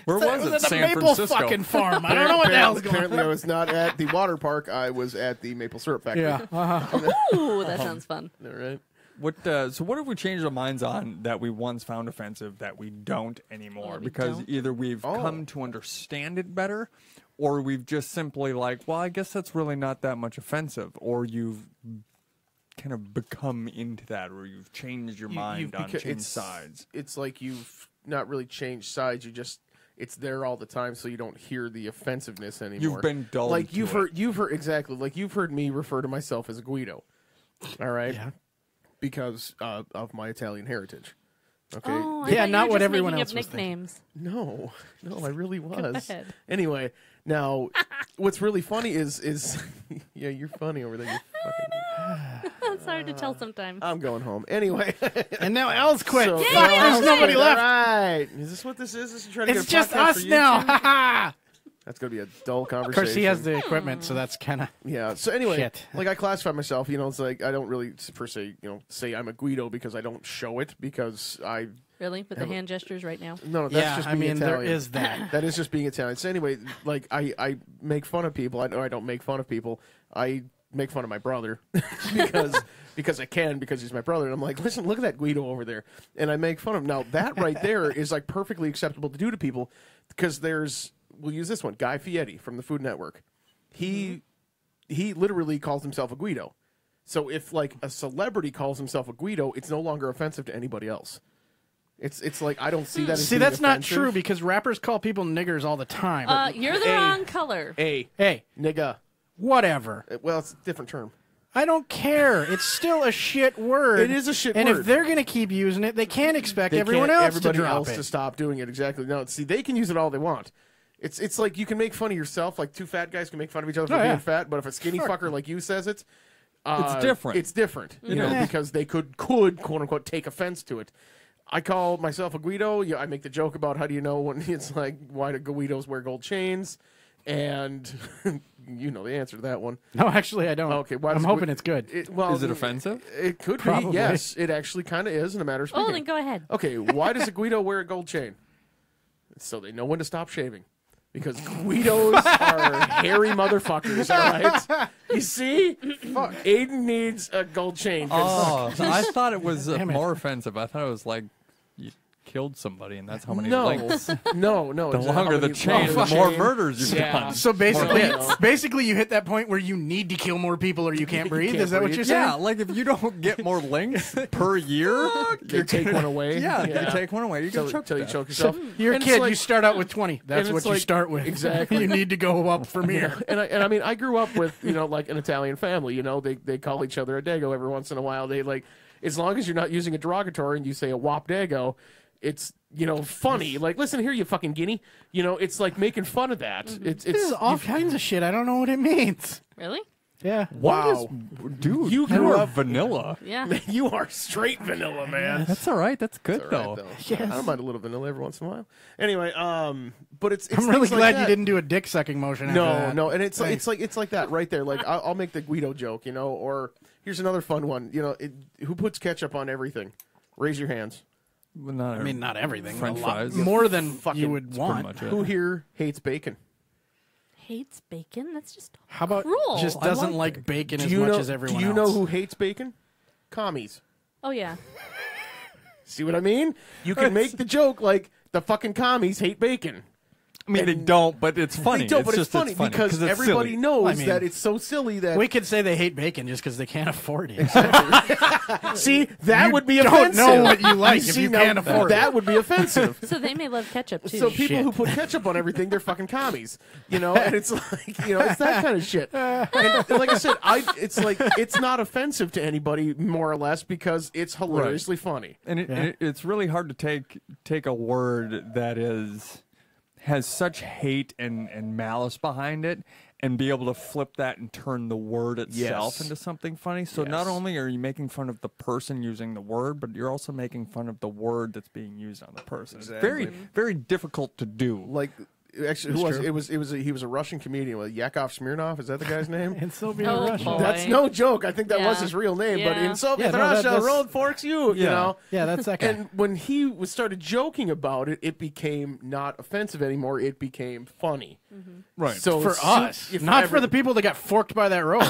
Where was it? at the San Maple Francisco. fucking farm. I don't know what the hell's going on. Apparently, I was not at the water park. I was at the maple syrup factory. Yeah. Ooh, that sounds fun. All right. So what have we changed our minds on that we once found offensive that we don't anymore? That we Because don't? either we've come to understand it better, or we've just simply like, well, I guess that's really not that much offensive, or you've kind of become into that, or you've changed your mind on changed sides. It's like you've not really changed sides. It's there all the time, so you don't hear the offensiveness anymore. You've been dulled. Like to you've heard exactly. Like you've heard me refer to myself as a Guido. All right. Yeah. Because of my Italian heritage. Okay. Oh, I Yeah, thought you not were what just everyone making else up was thinking. nicknames. No, I really was. ahead. Anyway, now what's really funny is yeah, you're funny over there. You fucking, It's hard to tell sometimes. I'm going home. Anyway, And now Al's quit. So- Fuck, Yeah, there's nobody all left. right. Is this what this is? This is trying to It's get a just podcast us for now. YouTube? Ha ha. That's gonna be a dull conversation. Of course, he has the equipment, so that's kind of. Yeah. So anyway, Shit. like I classify myself. It's like I don't really per se, say I'm a Guido because I don't show it because I. Really? With the hand gestures right now? No, that's Yeah, just I being mean, there Italian. is that. That is just being Italian. So anyway, like I make fun of people. I don't make fun of people. I make fun of my brother because I can, because he's my brother. And I'm like, listen, look at that Guido over there. And I make fun of him. Now that right there is like perfectly acceptable to do to people because we'll use this one, Guy Fieri from the Food Network. He literally calls himself a Guido. So if like a celebrity calls himself a Guido, it's no longer offensive to anybody else. It's like I don't see that. As See, being that's not offensive. true because rappers call people niggers all the time. You're the Hey. wrong color. Hey, Hey, whatever. well, it's a different term. I don't care. It's still a shit word. It is a shit and word. if they're going to keep using it, they can't expect They everyone can't- else everybody to drop else it. to stop doing it. Exactly. No, see, they can use it all they want. It's like you can make fun of yourself. Like two fat guys can make fun of each other for Oh, yeah. being fat, but if a skinny fucker like you says it, It's different. It's different, because they could quote unquote take offense to it. I call myself a Guido. Yeah, I make the joke about how do you know when it's like, why do Guidos wear gold chains? And you know the answer to that one. No, actually, I don't. Okay, I'm hoping it's good. Is it offensive? It could Probably. be, yes. It actually kind of is in a matter of speaking. Oh, then go ahead. Okay, why does a Guido wear a gold chain? So they know when to stop shaving. Because Guidos are hairy motherfuckers, all right? You see? Aiden needs a gold chain. Oh, I thought it was more offensive. I thought it was like you killed somebody, and that's how many links. No. The longer the chain, the more murders you've done. So basically, you hit that point where you need to kill more people or you can't breathe. Is that what you're saying? Yeah, like if you don't get more links per year, you take one away. Yeah, you take one away. You can till you choke yourself. You're a And kid. it's You start out with 20. That's what you start with. Exactly. You need to go up from here. And I mean, I grew up with, like an Italian family. They call each other a dago every once in a while. They like, as long as you're not using a derogatory and you say a wop dago, it's funny. Like, listen here, you fucking guinea. It's like making fun of that. It's This is all kinds of shit. I don't know what it means. Really? Yeah. wow. Dude, You you grew are up- vanilla. Yeah. You are straight vanilla, man. That's all right. That's good All right, though. Yes. I don't mind a little vanilla every once in a while. Anyway, but it's I'm really things like glad that. you didn't do a dick sucking motion. After that. No, and it's Thanks. like that right there. Like I'll make the Guido joke, or here's another fun one. Who puts ketchup on everything? Raise your hands. Well, not I mean, not everything. French a lot fries. more than Fucking- you would pretty want. much it. Who here hates bacon? Hates bacon? That's just How about cruel. just I doesn't like like bacon as Do you much know? as everyone Do you else? know who hates bacon? Commies. Oh, yeah. See what I mean? You can make the joke like the fucking commies hate bacon. I mean, they don't, but it's funny. They don't, but it's just funny because 'cause it's everybody silly. knows I mean, that it's so silly that We could say they hate bacon just because they can't afford it. see that You would be don't offensive. know what you like if see, you now, can't afford that it. would be offensive. So they may love ketchup, too. So people Shit. who put ketchup on everything, they're fucking commies, and it's like, it's that kind of shit. And like I said, it's not offensive to anybody more or less because it's hilariously funny. And it's really hard to take a word that has such hate and malice behind it and be able to flip that and turn the word itself Yes. into something funny. So not Yes. only are you making fun of the person using the word, but you're also making fun of the word that's being used on the person. It's very, Exactly. very difficult to do. Like, actually, who was it? He was a Russian comedian with Yakov Smirnov. Is that the guy's name? And Soviet Oh, Russia. boy. That's no joke. I think that was Yeah. his real name. But Yeah. in Soviet Yeah, no, Russia, that's- road forks you. You Yeah. know. Yeah, that's that guy. And when he started joking about it, it became not offensive anymore. It became funny. Right. So for us, not for the people that got forked by that road.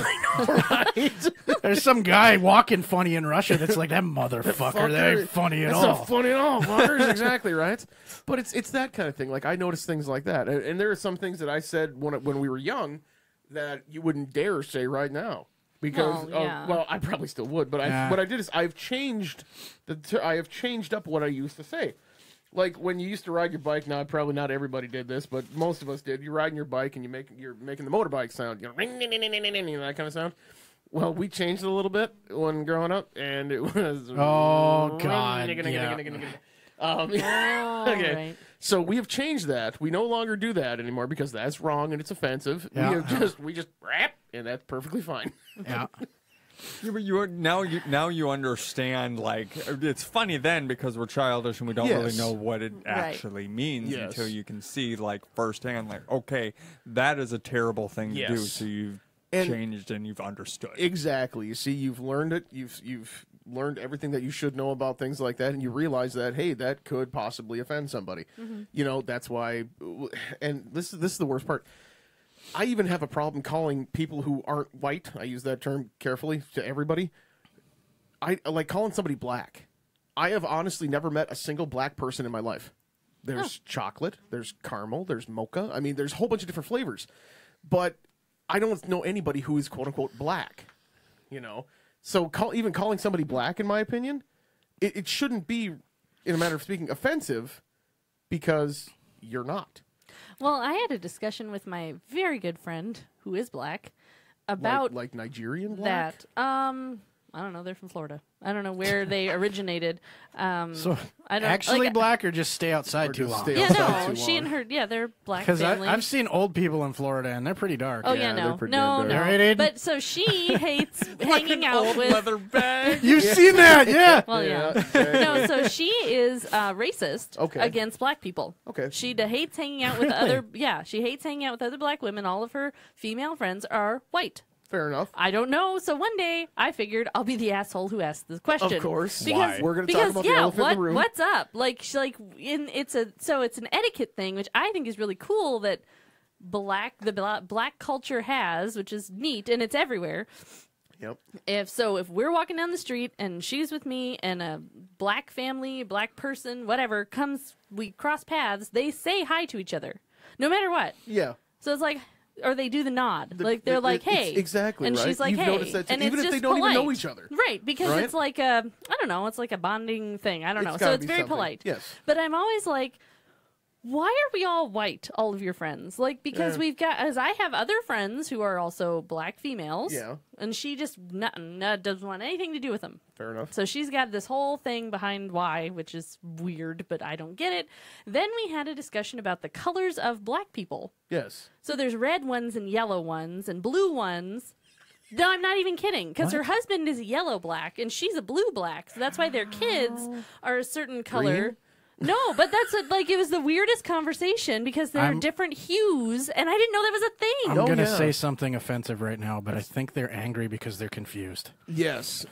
right? There's some guy walking funny in Russia that's like, that motherfucker, that ain't funny at It's all. not funny at all, fuckers. Exactly right. But it's that kind of thing. Like I notice things like that, and there are some things that I said when we were young that you wouldn't dare say right now because Well, yeah. well, I probably still would. But Yeah. what I did is I have changed up what I used to say. Like when you used to ride your bike, now probably not everybody did this, but most of us did. You're riding your bike and you're making the motorbike sound, ring, ding, ding, ding, ding, ding, that kind of sound. Well, we changed it a little bit when growing up, and it was Oh, God, yeah. Oh, okay. right. So we have changed that. We no longer do that anymore because that's wrong and it's offensive. Yeah. We just rap, and that's perfectly fine. Yeah. Yeah, but now you understand. Like it's funny then because we're childish and we don't really Yes. know what it actually means Yes. until you can see like firsthand. Like, okay, that is a terrible thing to do. Yes. So you've And- changed and you've understood. Exactly. You see, you've learned it. You've learned everything that you should know about things like that, and you realize that hey, that could possibly offend somebody. That's why. And this is the worst part. I even have a problem calling people who aren't white. I use that term carefully to everybody. I like calling somebody black. I have honestly never met a single black person in my life. There's chocolate, there's caramel, there's mocha. I mean, there's a whole bunch of different flavors. But I don't know anybody who is quote unquote black. So even calling somebody black, in my opinion, it shouldn't be, in a matter of speaking, offensive because you're not. Well, I had a discussion with my very good friend who is black about like Nigerian black. that. I don't know. They're from Florida. I don't know where they originated. So I don't actually black or just stay outside too long? Yeah, no. She and her, they're black family. Because I've seen old people in Florida and they're pretty dark. Oh Yeah, no, they're pretty no, damn no. dark. Right, Aiden? But so she hates hanging out with leather bag. You've seen that, yeah. Well, yeah. exactly. No, so she is racist Okay. against black people. Okay. She hates hanging out with other. Yeah, she hates hanging out with other black women. All of her female friends are white. Fair enough. I don't know. So one day I figured I'll be the asshole who asked this question. Of course. Because, Why? We're going to talk about the elephant in the room. what's up? Like it's an etiquette thing, which I think is really cool that black culture has, which is neat and it's everywhere. Yep. If we're walking down the street and she's with me and a black family, black person, whatever we cross paths, they say hi to each other, no matter what. Yeah. So it's like, or they do the nod, they're like, "Hey," exactly, and right? she's like, You've "Hey," noticed that too, and even it's if they just don't even know polite. each other, right? Because right? it's like I don't know, it's like a bonding thing. I don't know, so gotta it's be very something. polite. Yes. But I'm always like, why are we all white, all of your friends? Like, because as I have other friends who are also black females. Yeah. And she just doesn't want anything to do with them. Fair enough. So she's got this whole thing behind why, which is weird, but I don't get it. Then we had a discussion about the colors of black people. Yes. So there's red ones and yellow ones and blue ones. No, I'm not even kidding. Because her husband is a yellow black and she's a blue black. So that's why their kids are a certain color. Green? No, but that's it was the weirdest conversation because they're different hues, and I didn't know that was a thing. I'm Oh, going to yeah. say something offensive right now, but I think they're angry because they're confused. Yes.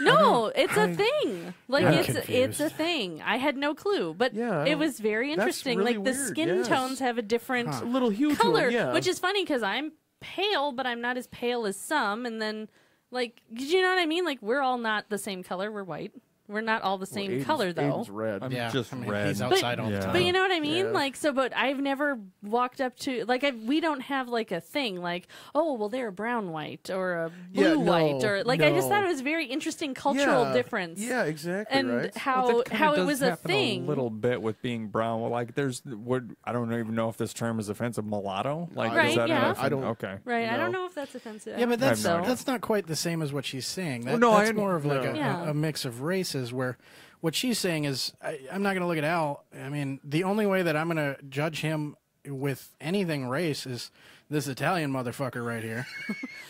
No, it's a thing. Like I'm it's confused. a thing. I had no clue, but Yeah, it was very that's interesting. really Like the weird, skin yes. tones have a different A little hue color, to it, yeah. which is funny because I'm pale, but I'm not as pale as some. And then, like, did you know what I mean? Like, we're all not the same color. We're white. We're not all the same color, though. Aiden's red. I'm Yeah, just I mean, red. he's outside all the Yeah. time. But you know what I mean? Yeah. Like, so, but I've never walked up to, like, we don't have, like, a thing, like, oh, well, they're a brown white or a blue Yeah, no, white. Or, like, I just no. thought it was a very interesting cultural Yeah. difference. Yeah, exactly, And right? how, Well, that kinda how it does was a happen thing. a little bit with being brown. Well, like there's what I don't even know if this term is offensive. Mulatto, like Right, is that yeah. an I don't- Okay. Right. I No. don't know if that's offensive. Yeah, but I have no idea. that's not quite the same as what she's saying. That, Well, no, that's I- more of like no. Yeah. a mix of races where what she's saying is I'm not going to look at Al. I mean, the only way that I'm going to judge him with anything race is this Italian motherfucker right here.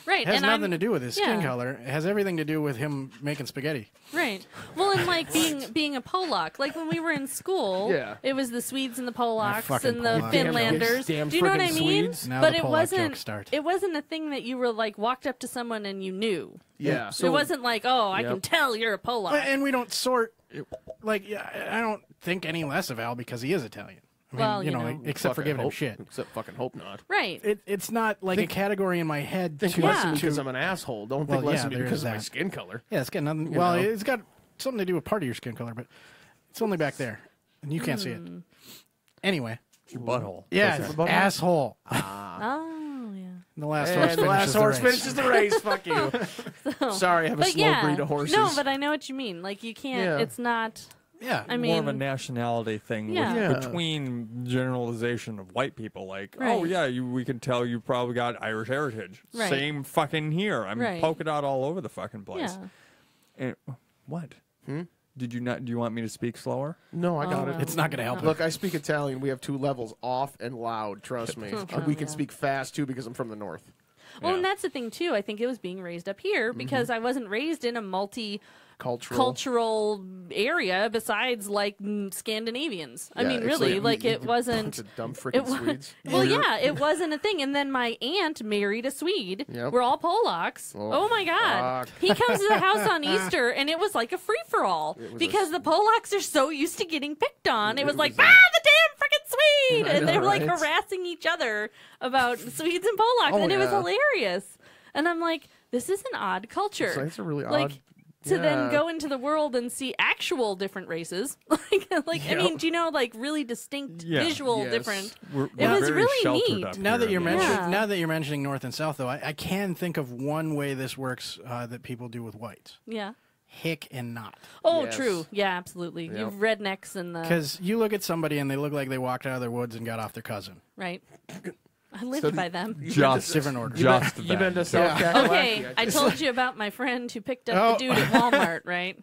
Right. It has and nothing I'm, to do with his skin yeah. color. It has everything to do with him making spaghetti. Right. Well, and like being a Polak, like when we were in school, Yeah. it was the Swedes and the Polacks fucking and the Polacks. Finlanders. Damn Do you know what I frickin' mean? Swedes. Now But the it Polak wasn't. jokes start. It wasn't a thing that you were like walked up to someone and you knew. Yeah. It wasn't like, oh, I can Yep. tell you're a Polak. And we don't sort like I don't think any less of Al because he is Italian. I mean, Well, you you know, know. except for Fucking giving him hope- shit. Except fucking hope not. Right. It's not like a category in my head. Think to, less of Yeah. me because I'm an asshole. Don't Well, think less yeah, of me there because is of my that. skin color. Yeah, it's got nothing. You Well, know. it's got something to do with part of your skin color, but it's only back there, and you can't see it. Anyway, Your butthole. yeah, That's it. asshole. Oh, yeah. The last horse And the last horse finishes the finishes the race. Fuck you. Sorry, I have a But slow yeah. breed of horses. No, but I know what you mean. Like you can't. Yeah. It's not. Yeah, I More of a mean, nationality thing Yeah. with, Yeah. between generalization of white people. Like, oh Right. yeah, we can tell you probably got Irish heritage. Right. Same fucking here. I'm Right. poking out all over the fucking place. yeah. And, what? Did you not? Do you want me to speak slower? No, I got Oh, it. no. it's not going to help. Look, I speak Italian. We have two levels, off and loud. Trust me. We can Yeah. speak fast too because I'm from the north. Well, and Yeah. that's the thing too. I think it was being raised up here because I wasn't raised in a multicultural area besides like Scandinavians. I Yeah, mean, it's really, like you it wasn't. bunch of dumb It freaking was, Swedes. well, yeah, it wasn't a thing. And then my aunt married a Swede. Yep. We're all Polacks. Oh, my God. fuck. He comes to the house on Easter, and it was like a free for all was because the Polacks are so used to getting picked on. It was like, was the damn freaking Swede! I And they know, were like right? harassing each other about Swedes and Polacks, Oh, and it was yeah. hilarious. And I'm like, this is an odd culture. It's a really like, odd. to then yeah. go into the world and see actual different races, like I Yep. mean, do you know, like really distinct Yeah. visual Yes. different. We're It was very really sheltered neat. up Now here that you're in the mentioning, Yeah. now that you're mentioning North and South, though, I can think of one way this works that people do with whites: Yeah. hick and not. Oh, Yes. true. Yeah, absolutely. Yep. You've rednecks and the Because you look at somebody and they look like they walked out of their woods and got off their cousin. right. I lived by them. Just different order. You've been to South Carolina. Okay, I told you about my friend who picked up the dude at Walmart, right?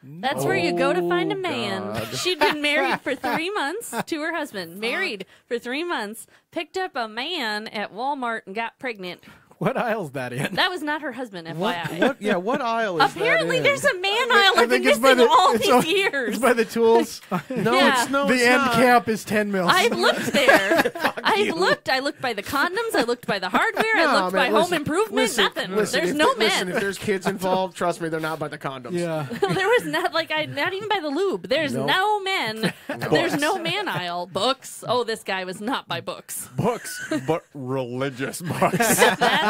That's where you go to find a man. God. She'd been married for 3 months to her husband. Married for 3 months. Picked up a man at Walmart and got pregnant. What aisle's that in? That was not her husband, FYI. What aisle is Apparently, that in? there's a man aisle I've been missing all these years. It's by the tools. No, the end cap is 10 mils. I've looked there. I've looked. I looked by the condoms. I looked by the hardware. I looked by home improvement. Nothing. There's no men. If there's kids involved, trust me, they're not by the condoms. Yeah. No, there was not not even by the lube. There's no men. There's no man aisle. Books. Oh, this guy was not by books. books, but religious books.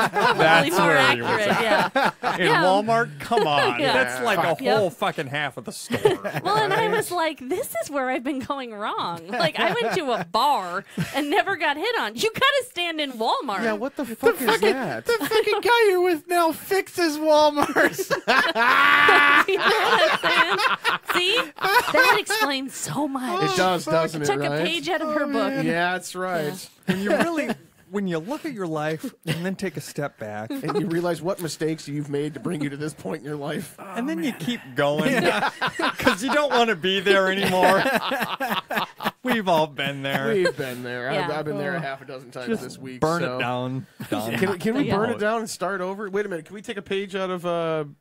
That's probably more where he was accurate. Yeah. In Walmart, come on. Yeah. That's like a whole fucking half of the store. Well, and I was like, this is where I've been going wrong. Like, I went to a bar and never got hit on. You gotta stand in Walmart. Yeah, what the fuck is that? The fucking guy you're with now fixes Walmarts. You know what I'm saying? See? That explains so much. It does, doesn't it, Took right? a page out of her book. Yeah, that's right. When you look at your life and then take a step back, And you realize what mistakes you've made to bring you to this point in your life. and then you keep going because you don't want to be there anymore. We've all been there. We've been there. Yeah. I've been there a half a dozen times Just this week. burn so. it down. Done. Can we Yeah. burn it down and start over? Wait a minute. Can we take a page out of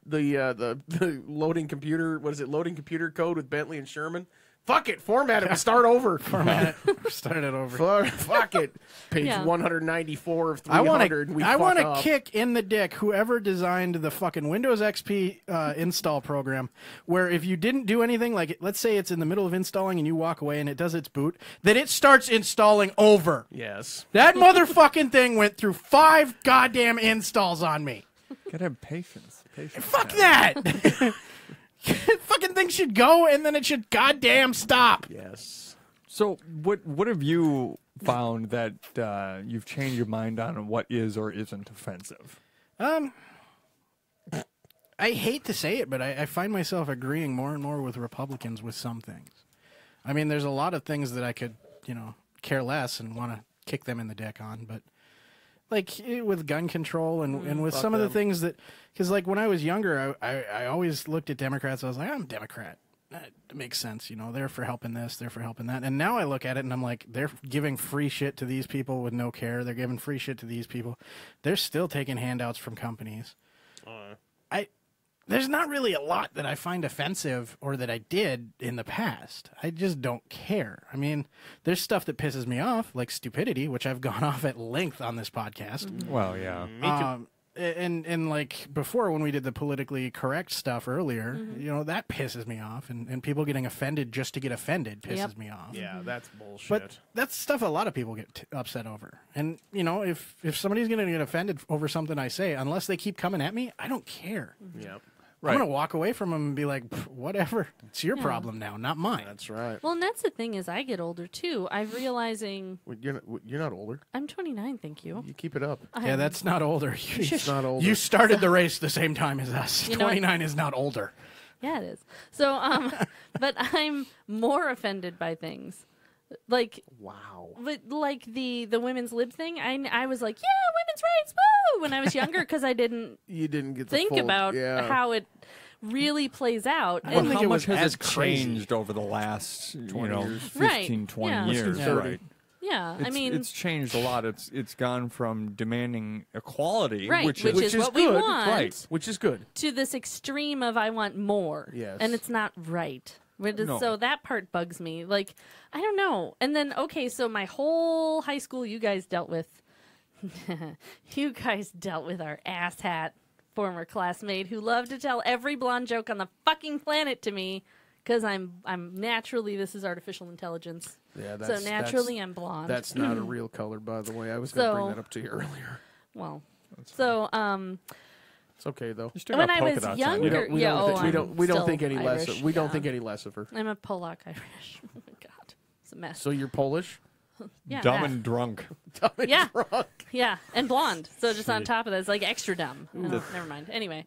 the loading computer? What is it? Loading computer code with Bentley and Sherman. Fuck it. Format it. And start over. Format it. Start it over. Fuck it. Page Yeah. 194 of I 300. want to kick in the dick whoever designed the fucking Windows XP install program, where if you didn't do anything, like let's say it's in the middle of installing and you walk away and it does its boot, then it starts installing over. Yes. That motherfucking thing went through 5 goddamn installs on me. Gotta have patience. Fuck that. Fucking thing should go and then it should goddamn stop. Yes. So, what have you found that you've changed your mind on what is or isn't offensive? I hate to say it, but I find myself agreeing more and more with Republicans with some things. I mean, there's a lot of things that I could, care less and want to kick them in the dick on, but like with gun control and with some of the things that, because like when I was younger, I always looked at Democrats. I was like, I'm a Democrat. That makes sense. They're for helping this, they're for helping that. And now I look at it and I'm like, they're giving free shit to these people with no care. They're giving free shit to these people. They're still taking handouts from companies. There's not really a lot that I find offensive or that I did in the past. I just don't care. I mean, there's stuff that pisses me off, like stupidity, which I've gone off at length on this podcast. Well, yeah. And like before when we did the politically correct stuff earlier, that pisses me off. And people getting offended just to get offended pisses me off. Yeah, that's bullshit. But that's stuff a lot of people get upset over. And, if somebody's going to get offended over something I say, unless they keep coming at me, I don't care. yeah. Right. I'm going to walk away from them and be like, whatever. It's your problem now, not mine. That's right. Well, and that's the thing as I get older, too. I'm realizing Well, you're not older. I'm 29, thank you. You keep it up. Yeah, that's not older. It's not older. You started the race the same time as us. You know what? 29 is not older. Yeah, it is. So, but I'm more offended by things. Like, Wow. but like the women's lib thing, I was like, yeah, women's rights, woo! When I was younger, because I didn't You didn't get the think full, about yeah. how it really plays out. I don't And think How it much was has as it crazy. changed over the last 20 years. 15, Right, 20 yeah. years? Yeah. Right. yeah, I mean, it's changed a lot. It's gone from demanding equality, right, which which is is what we good, want, right. Which is good. to this extreme of I want more. Yes. And it's not right. No. So that part bugs me. Like, I don't know. And then, okay, so my whole high school, you guys dealt with our asshat former classmate who loved to tell every blonde joke on the fucking planet to me because I'm naturally, this is artificial intelligence. Yeah, So naturally I'm blonde. That's not a real color, by the way. I was going to bring So- that up to you earlier. well, so It's okay though. You still when got I polka was dots on younger, you. We yeah, don't, oh, we don't I'm think any still less. Irish, We don't yeah. think any less of her. I'm a Polak Irish. Oh my god, it's a mess. So you're Polish? Yeah, Dumb that. and drunk. Yeah. Yeah, and blonde. So just on top of that, it's like extra dumb. Oh, never mind. Anyway.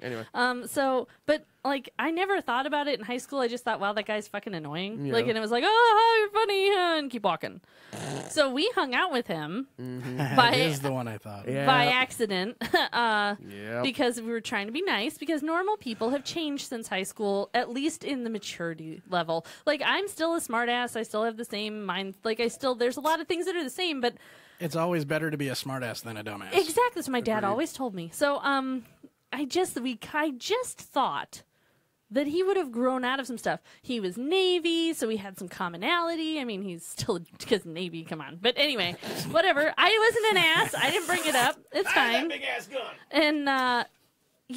So, but like, I never thought about it in high school. I just thought, wow, that guy's fucking annoying. Yeah. Like, and it was like, oh, you're funny, walking, keep walking. So we hung out with him That is the one I thought. by accident Yep. because we were trying to be nice, because normal people have changed since high school, at least in the maturity level. Like, I'm still a smartass. I still have the same mind. Like, there's a lot of things that are the same, but It's always better to be a smartass than a dumbass. exactly. So my dad always told me. So I just thought that he would have grown out of some stuff. He was Navy, so we had some commonality. I mean, he's still, because Navy, come on. But anyway, whatever. I wasn't an ass. I didn't bring it up. It's fine. Big ass gun. And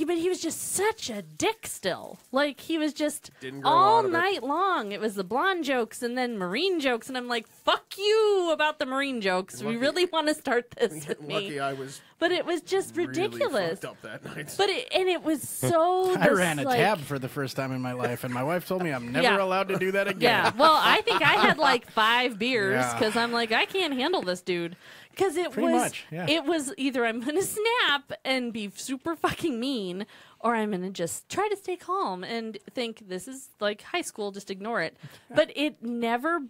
but he was just such a dick still. Like, he was just Didn't grow all out of it. night long. It was the blonde jokes and then Marine jokes. And I'm like, fuck you about the Marine jokes. We really want to start this with me. Lucky I was But it was just ridiculous. really fucked up that night. But it was so. I ran a like, tab for the first time in my life, and my wife told me I'm never Yeah. allowed to do that again. Yeah. Well, I think I had like 5 beers Yeah. because I'm like, I can't handle this dude. Because Pretty much, yeah. it was either I'm gonna snap and be super fucking mean, or I'm gonna just try to stay calm and think this is like high school, just ignore it. But it never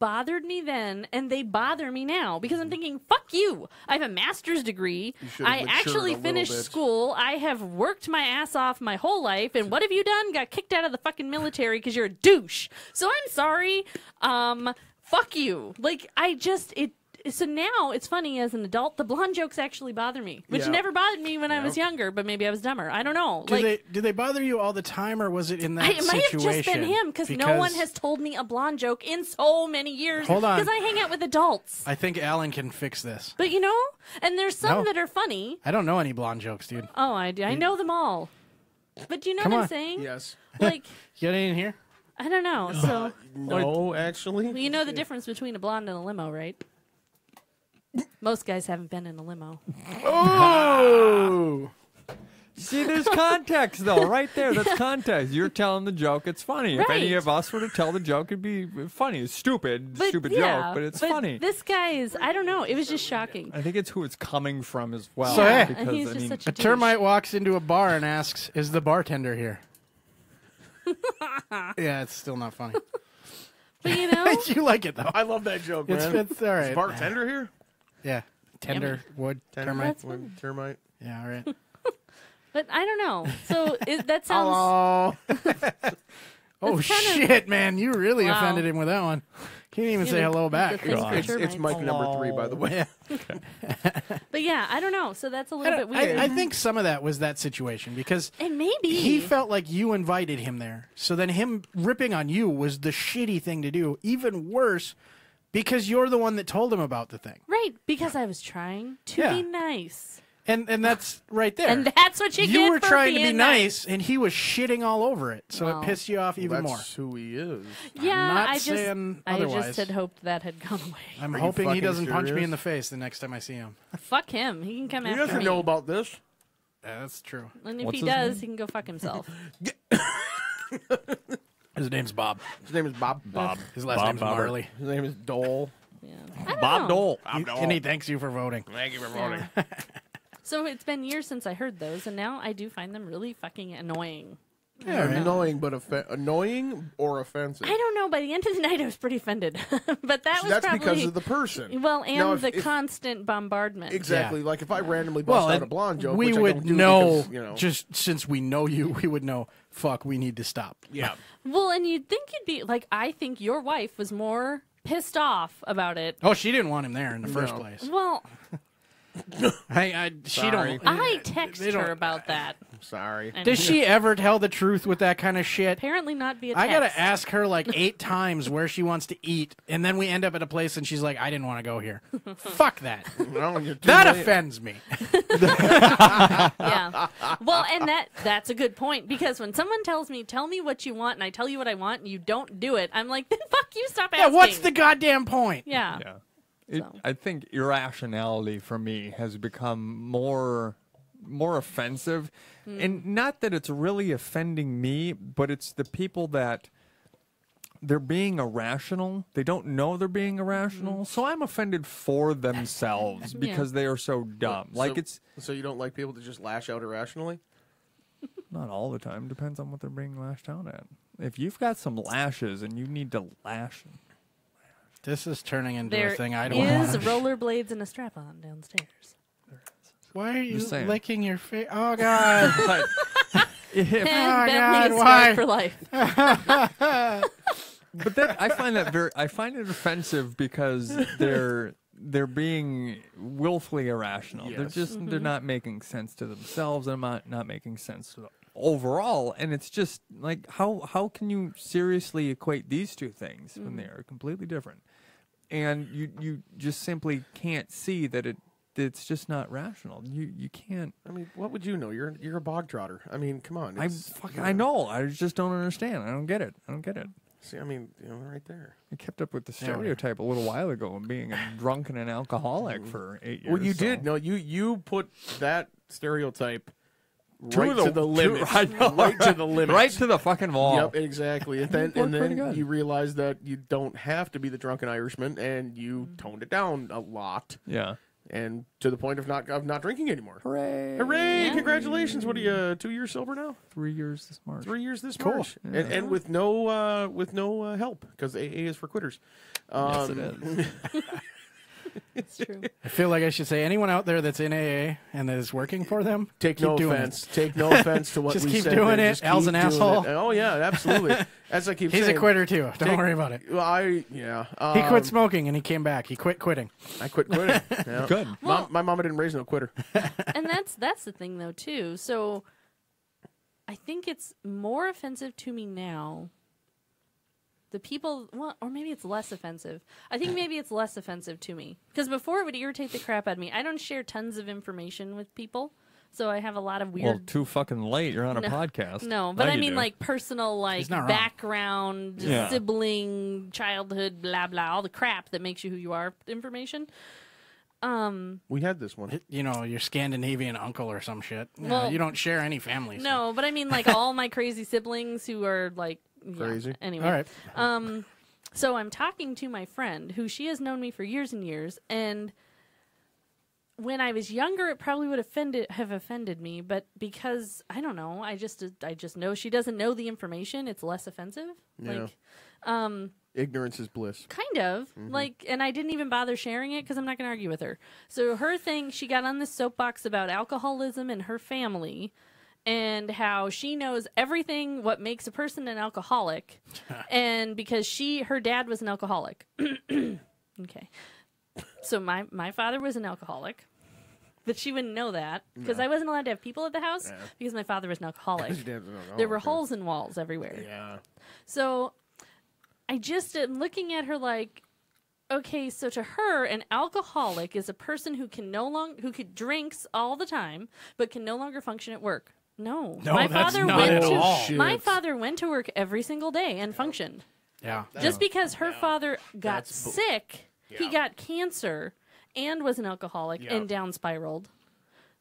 bothered me then, and they bother me now because I'm thinking, fuck you. I have a master's degree. should've I matured actually a little finished bit. school. I have worked my ass off my whole life, and what have you done? Got kicked out of the fucking military because you're a douche. So I'm sorry. Fuck you. Like, so now it's funny as an adult, the blonde jokes actually bother me, which Yeah. never bothered me when I was younger, but maybe I was dumber. I don't know. Do they bother you all the time, or was it in that It might have situation? just been him because no one has told me a blonde joke in so many years. Hold on. Because I hang out with adults. I think Alan can fix this. But and there's some No. that are funny. I don't know any blonde jokes, dude. Oh, I do. I know them all. But do you know Come what I'm on. saying? yes. Like, You got any in here? I don't know. So, No, actually. well, you know the difference between a blonde and a limo, right? Most guys haven't been in a limo. Oh! See, there's context, though, right there. That's context. You're telling the joke. It's funny. If any Right. of us were to tell the joke, it'd be funny. It's stupid But, joke, but it's funny. This guy is, I don't know. It was just shocking. I think it's who it's coming from as well. So, hey. because, He's I just mean, such a A termite walks into a bar and asks, "Is the bartender here?" Yeah, it's still not funny. But you know, You like it though. I love that joke, It's man. all right. Is bartender here? Yeah, tender wood termite. That's funny. Termite. Yeah, all right. but I don't know. So that sounds. Oh, Oh It's kinda- shit, man! You really Wow. offended him with that one. Can't even You say know, hello back. the thing for it's termites. Mike number 3, by the way. But yeah, I don't know. So that's a I, little bit weird. I think some of that was that situation because and maybe he felt like you invited him there. So then him ripping on you was the shitty thing to do. Even worse, because you're the one that told him about the thing. right because I was trying to Yeah. be nice, And that's right there. and that's what you get. you were for trying to being be nice, and he was shitting all over it. So Well, it pissed you off even more. That's who he is. Yeah, not I just saying I otherwise. just had hoped that had gone away. I'm Are you hoping he fucking doesn't punch me serious? in the face the next time I see him. Fuck him. He can come He after doesn't me. know about this. Yeah, that's true. And if What's he his does, name? he can go fuck himself. His name's Bob. His name is Bob. His last Bob name's Bobber. Marley. His name is Dole. Yeah. I don't Bob know. Dole. And he thanks you for voting. Thank you for Yeah. So it's been years since I heard those, and now I do find them really fucking annoying. Yeah, right. Annoying, but annoying or offensive. I don't know. By the end of the night, I was pretty offended. But that was That's probably because of the person. well, and Now, if- the if- constant bombardment. Exactly. Like if I randomly bust out a blonde joke, we which I would don't do know, because, you know. just since we know you, we would know, fuck, we need to stop. Yeah. Well, and you'd think you'd be like, I think your wife was more pissed off about it. Oh, she didn't want him there in the first No. place. Well, She Sorry. don't. I text they don't- her about that. Sorry. And Does she ever tell the truth with that kind of shit? apparently not via I text. gotta ask her like 8 times where she wants to eat, and then we end up at a place and she's like, "I didn't want to go here." Fuck that. Well, you're too That late. offends me. Yeah. Well, and that's a good point because when someone tells me, "Tell me what you want," and I tell you what I want, and you don't do it, I'm like, "Then fuck you, stop Yeah, asking." what's the goddamn point? Yeah. Yeah. So. I think irrationality for me has become more offensive. And not that it's really offending me, but it's the people that they're being irrational. They don't know they're being irrational. So I'm offended for themselves because they are so dumb. Like So you don't like people to just lash out irrationally? not all the time. Depends on what they're being lashed out at. If you've got some lashes and you need to lash This is turning into There a thing I don't is want. rollerblades and a strap-on downstairs. Why are you Just saying. licking your face? Oh God! And Bentley God, is why? scarred for life. But that I find it offensive because they're being willfully irrational. Yes. They're not making sense to themselves. They're not making sense to overall. And it's just like how can you seriously equate these two things when they are completely different? And you just simply can't see that it's just not rational. You can't. I mean, what would you know? You're a bog trotter. I mean, come on. I know. I just don't understand. I don't get it. See, I mean, right there. I kept up with the stereotype a little while ago of being a drunk and an alcoholic for 8 years. Well, you did. No, you put that stereotype right to the limit. Right to the limit. Right to the fucking wall. Yep, exactly. And then, Worked pretty good. you realize that you don't have to be the drunken Irishman, and you toned it down a lot, Yeah. and to the point of not drinking anymore. Hooray. Hooray! Yeah. Congratulations. What are you, 2 years sober now? 3 years this March. 3 years this Cool. March, and with no help, because AA is for quitters. Yes, it is. It's true. I feel like I should say anyone out there that's in AA and that is working for them, Take keep no doing offense. Take no offense to what Just we keep said. doing there. it. Just Al's keep an doing asshole. it. Oh yeah, absolutely. As I keep He's saying, a quitter too. Don't take- worry about it. Well, He he quit smoking and he came back. He quit quitting. I quit quitting. Yeah. Good. Well- My mama didn't raise no quitter. And that's the thing though too. So I think it's more offensive to me now. The people, well, or maybe it's less offensive. I think maybe it's less offensive to me because before it would irritate the crap out of me. I don't share tons of information with people, so I have a lot of weird. Well, too fucking late. You're on a podcast. No, but Now I you mean do. like personal, like He's not wrong. background, Yeah. sibling, childhood, blah blah, all the crap that makes you who you are information. We had this one. You know, your Scandinavian uncle or some shit. Yeah, Well, you don't share any family. No, but I mean like all my crazy siblings who are like Crazy. Anyway, All right. So I'm talking to my friend who she has known me for years and years, and when I was younger, it probably would have offended me, but because I don't know, I just know she doesn't know the information. It's less offensive. Yeah. Like, Ignorance is bliss. kind of like, and I didn't even bother sharing it because I'm not going to argue with her. So her thing, she got on this soapbox about alcoholism and her family. And how she knows everything what makes a person an alcoholic, and because her dad was an alcoholic. Okay, so my father was an alcoholic, but she wouldn't know that because I wasn't allowed to have people at the house because my father was an alcoholic. There were holes in walls everywhere. Yeah. So I just am looking at her like, okay, so to her, an alcoholic is a person who drinks all the time, but can no longer function at work. No, my that's father not went at to all. my father went to work every single day and functioned. Yeah. Just because her father got That's sick, he Yeah. got cancer and was an alcoholic Yeah. and down spiraled.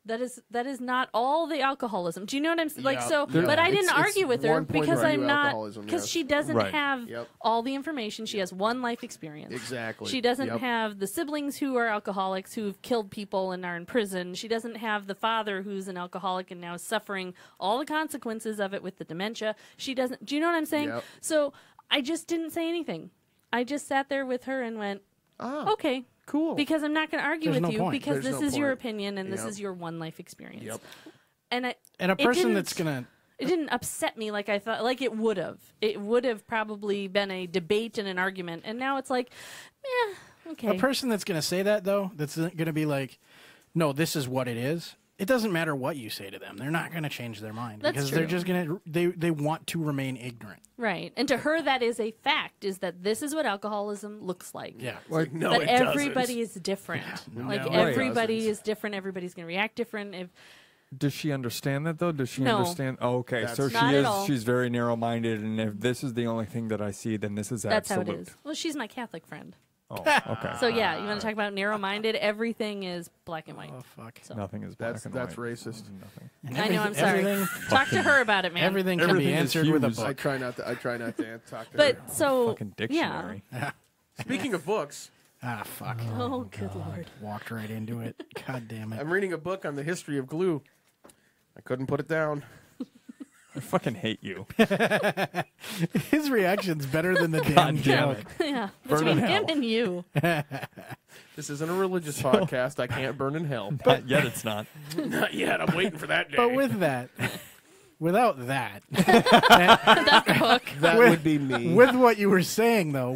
That is not all the alcoholism. Do you know what I'm saying? Like Yeah. so, Yeah. but I didn't It's argue with her 1.2 because I'm not alcoholism, because yes. she doesn't Right. have Yep. all the information. She has one life experience. Exactly. She doesn't Yep. have the siblings who are alcoholics who've killed people and are in prison. She doesn't have the father who's an alcoholic and now is suffering all the consequences of it with the dementia. She doesn't. Do you know what I'm saying? Yep. So I just didn't say anything. I just sat there with her and went, okay. Cool. Because I'm not going to argue There's with no you point. because There's this no is your point. opinion and this Yep. is your one life experience. Yep. And And a it person didn't- that's gonna it didn't upset me like I thought. Like it would have. It would have probably been a debate and an argument. And now it's like, okay. a person that's gonna say that though, that's gonna be like, no, this is what it is. It doesn't matter what you say to them; they're not gonna change their mind That's because true. they're just gonna they want to remain ignorant. Right. And to her, that is a fact, is that this is what alcoholism looks like. Yeah. Like, no, But it doesn't. everybody is different. Like No, it everybody doesn't. is different. Everybody's going to react different. If Does she understand that though? Does she No. understand? Oh, okay, so That's- Not she at is. all. She's very narrow-minded, and if this is the only thing that I see, then this is that's absolute. how it is. Well, she's my Catholic friend. Oh, okay. So yeah, you want to talk about narrow-minded? Everything is black and white. Oh fuck. So Nothing is black That's and that's white. racist. Nothing. And I know. I'm sorry. Everything, Talk to her about it, man. everything can be Everything is answered with a hues. I book. try not to talk to her. But so Fucking yeah. dictionary. Speaking of books, Ah, fuck. Oh, good lord. Walked right into it. God damn it. I'm reading a book on the history of glue. I couldn't put it down. I fucking hate you. His reaction's better than the damn God damn joke. it. Yeah, Burn between in him hell. and you. This isn't a religious podcast. I can't burn in hell. Not yet, it's not. Not yet. I'm waiting for that day. But with that, without that, That's the hook. that with- would be me. with what you were saying though,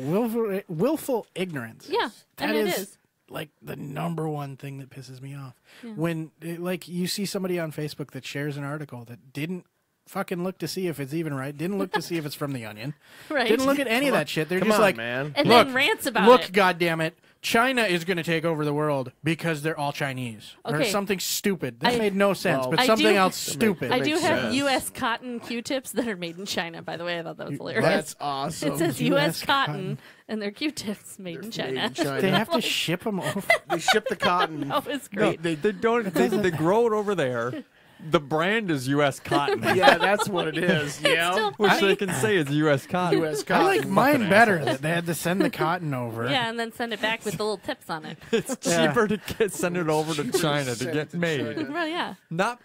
willful ignorance. Yeah, That and it is is. like the number one thing that pisses me off. When like you see somebody on Facebook that shares an article that didn't fucking look to see if it's even right, didn't look to see if it's from The Onion, Right. didn't look at any of that shit. They're Come just on, like, man. And look, then rants about look, it. goddammit, China is going to take over the world because they're all Chinese or Okay. something stupid. That I- made no sense, Well, but I something do- else stupid. I do makes have sense. U.S. cotton Q-tips that are made in China, by the way. I thought that was hilarious. That's awesome. It says US U.S. cotton. cotton, and they're Q-tips made in Made China. in China. They have to ship them over. They ship the cotton. Oh, it's No, great. they don't. They grow it over there. The brand is U.S. cotton. Yeah, that's what it is. Yeah. still Which funny. they can say is U.S. cotton. U.S. I cotton. like mine Fucking better assholes. that they had to send the cotton over. Yeah, and then send it back with the little tips on it. It's Yeah. cheaper to send it over to China to send get it to made. China. Well, yeah. Not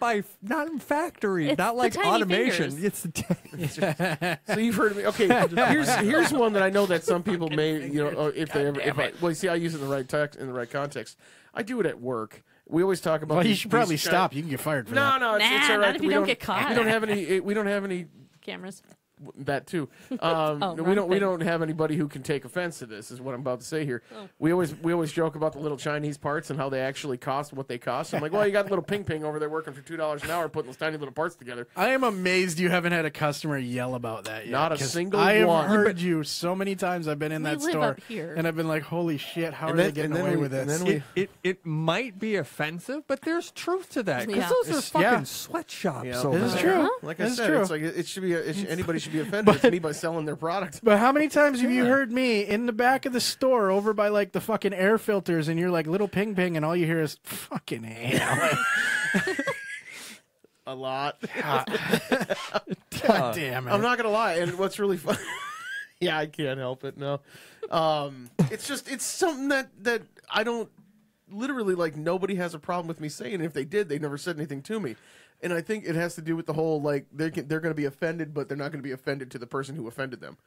in factory. It's not the like tiny automation. fingers. It's the So you've heard of me. Okay, here's one that I know that some people may, if they ever, well, you see, I use it in the right text, in the right context. I do it at work. We always talk about. Well, you these- should probably these stop. You can get fired for No, that. no, it's Nah, all right. not if you don't get caught. We don't have any. We don't have any. Cameras. That too. we wrong don't. We thing. don't have anybody who can take offense to this. Is what I'm about to say here. Oh. We always joke about the little Chinese parts and how they actually cost what they cost. I'm like, well, you got little Ping Ping over there working for $2 an hour putting those tiny little parts together. I am amazed you haven't had a customer yell about that yet. Not a 'cause single I have one. heard you so many times. I've been in We that live store up here. and I've been like, "Holy shit! How And are then- they getting and then away we- with and this?" then we- it might be offensive, but there's truth to that because Yeah. those are It's- fucking yeah. sweatshops Yeah. over This is there. true. Like I This is said, true. it's like it should be. Anybody should be offended. It's me by selling their product. But how many times have you heard me in the back of the store over by like the fucking air filters and you're like little ping ping and all you hear is fucking hell. A lot. God damn it. I'm not gonna lie, and what's really fun. Yeah, I can't help it. No, it's something that I don't literally like. Nobody has a problem with me saying. If they did, they never said anything to me. And I think it has to do with the whole like they're going to be offended, but they're not going to be offended to the person who offended them.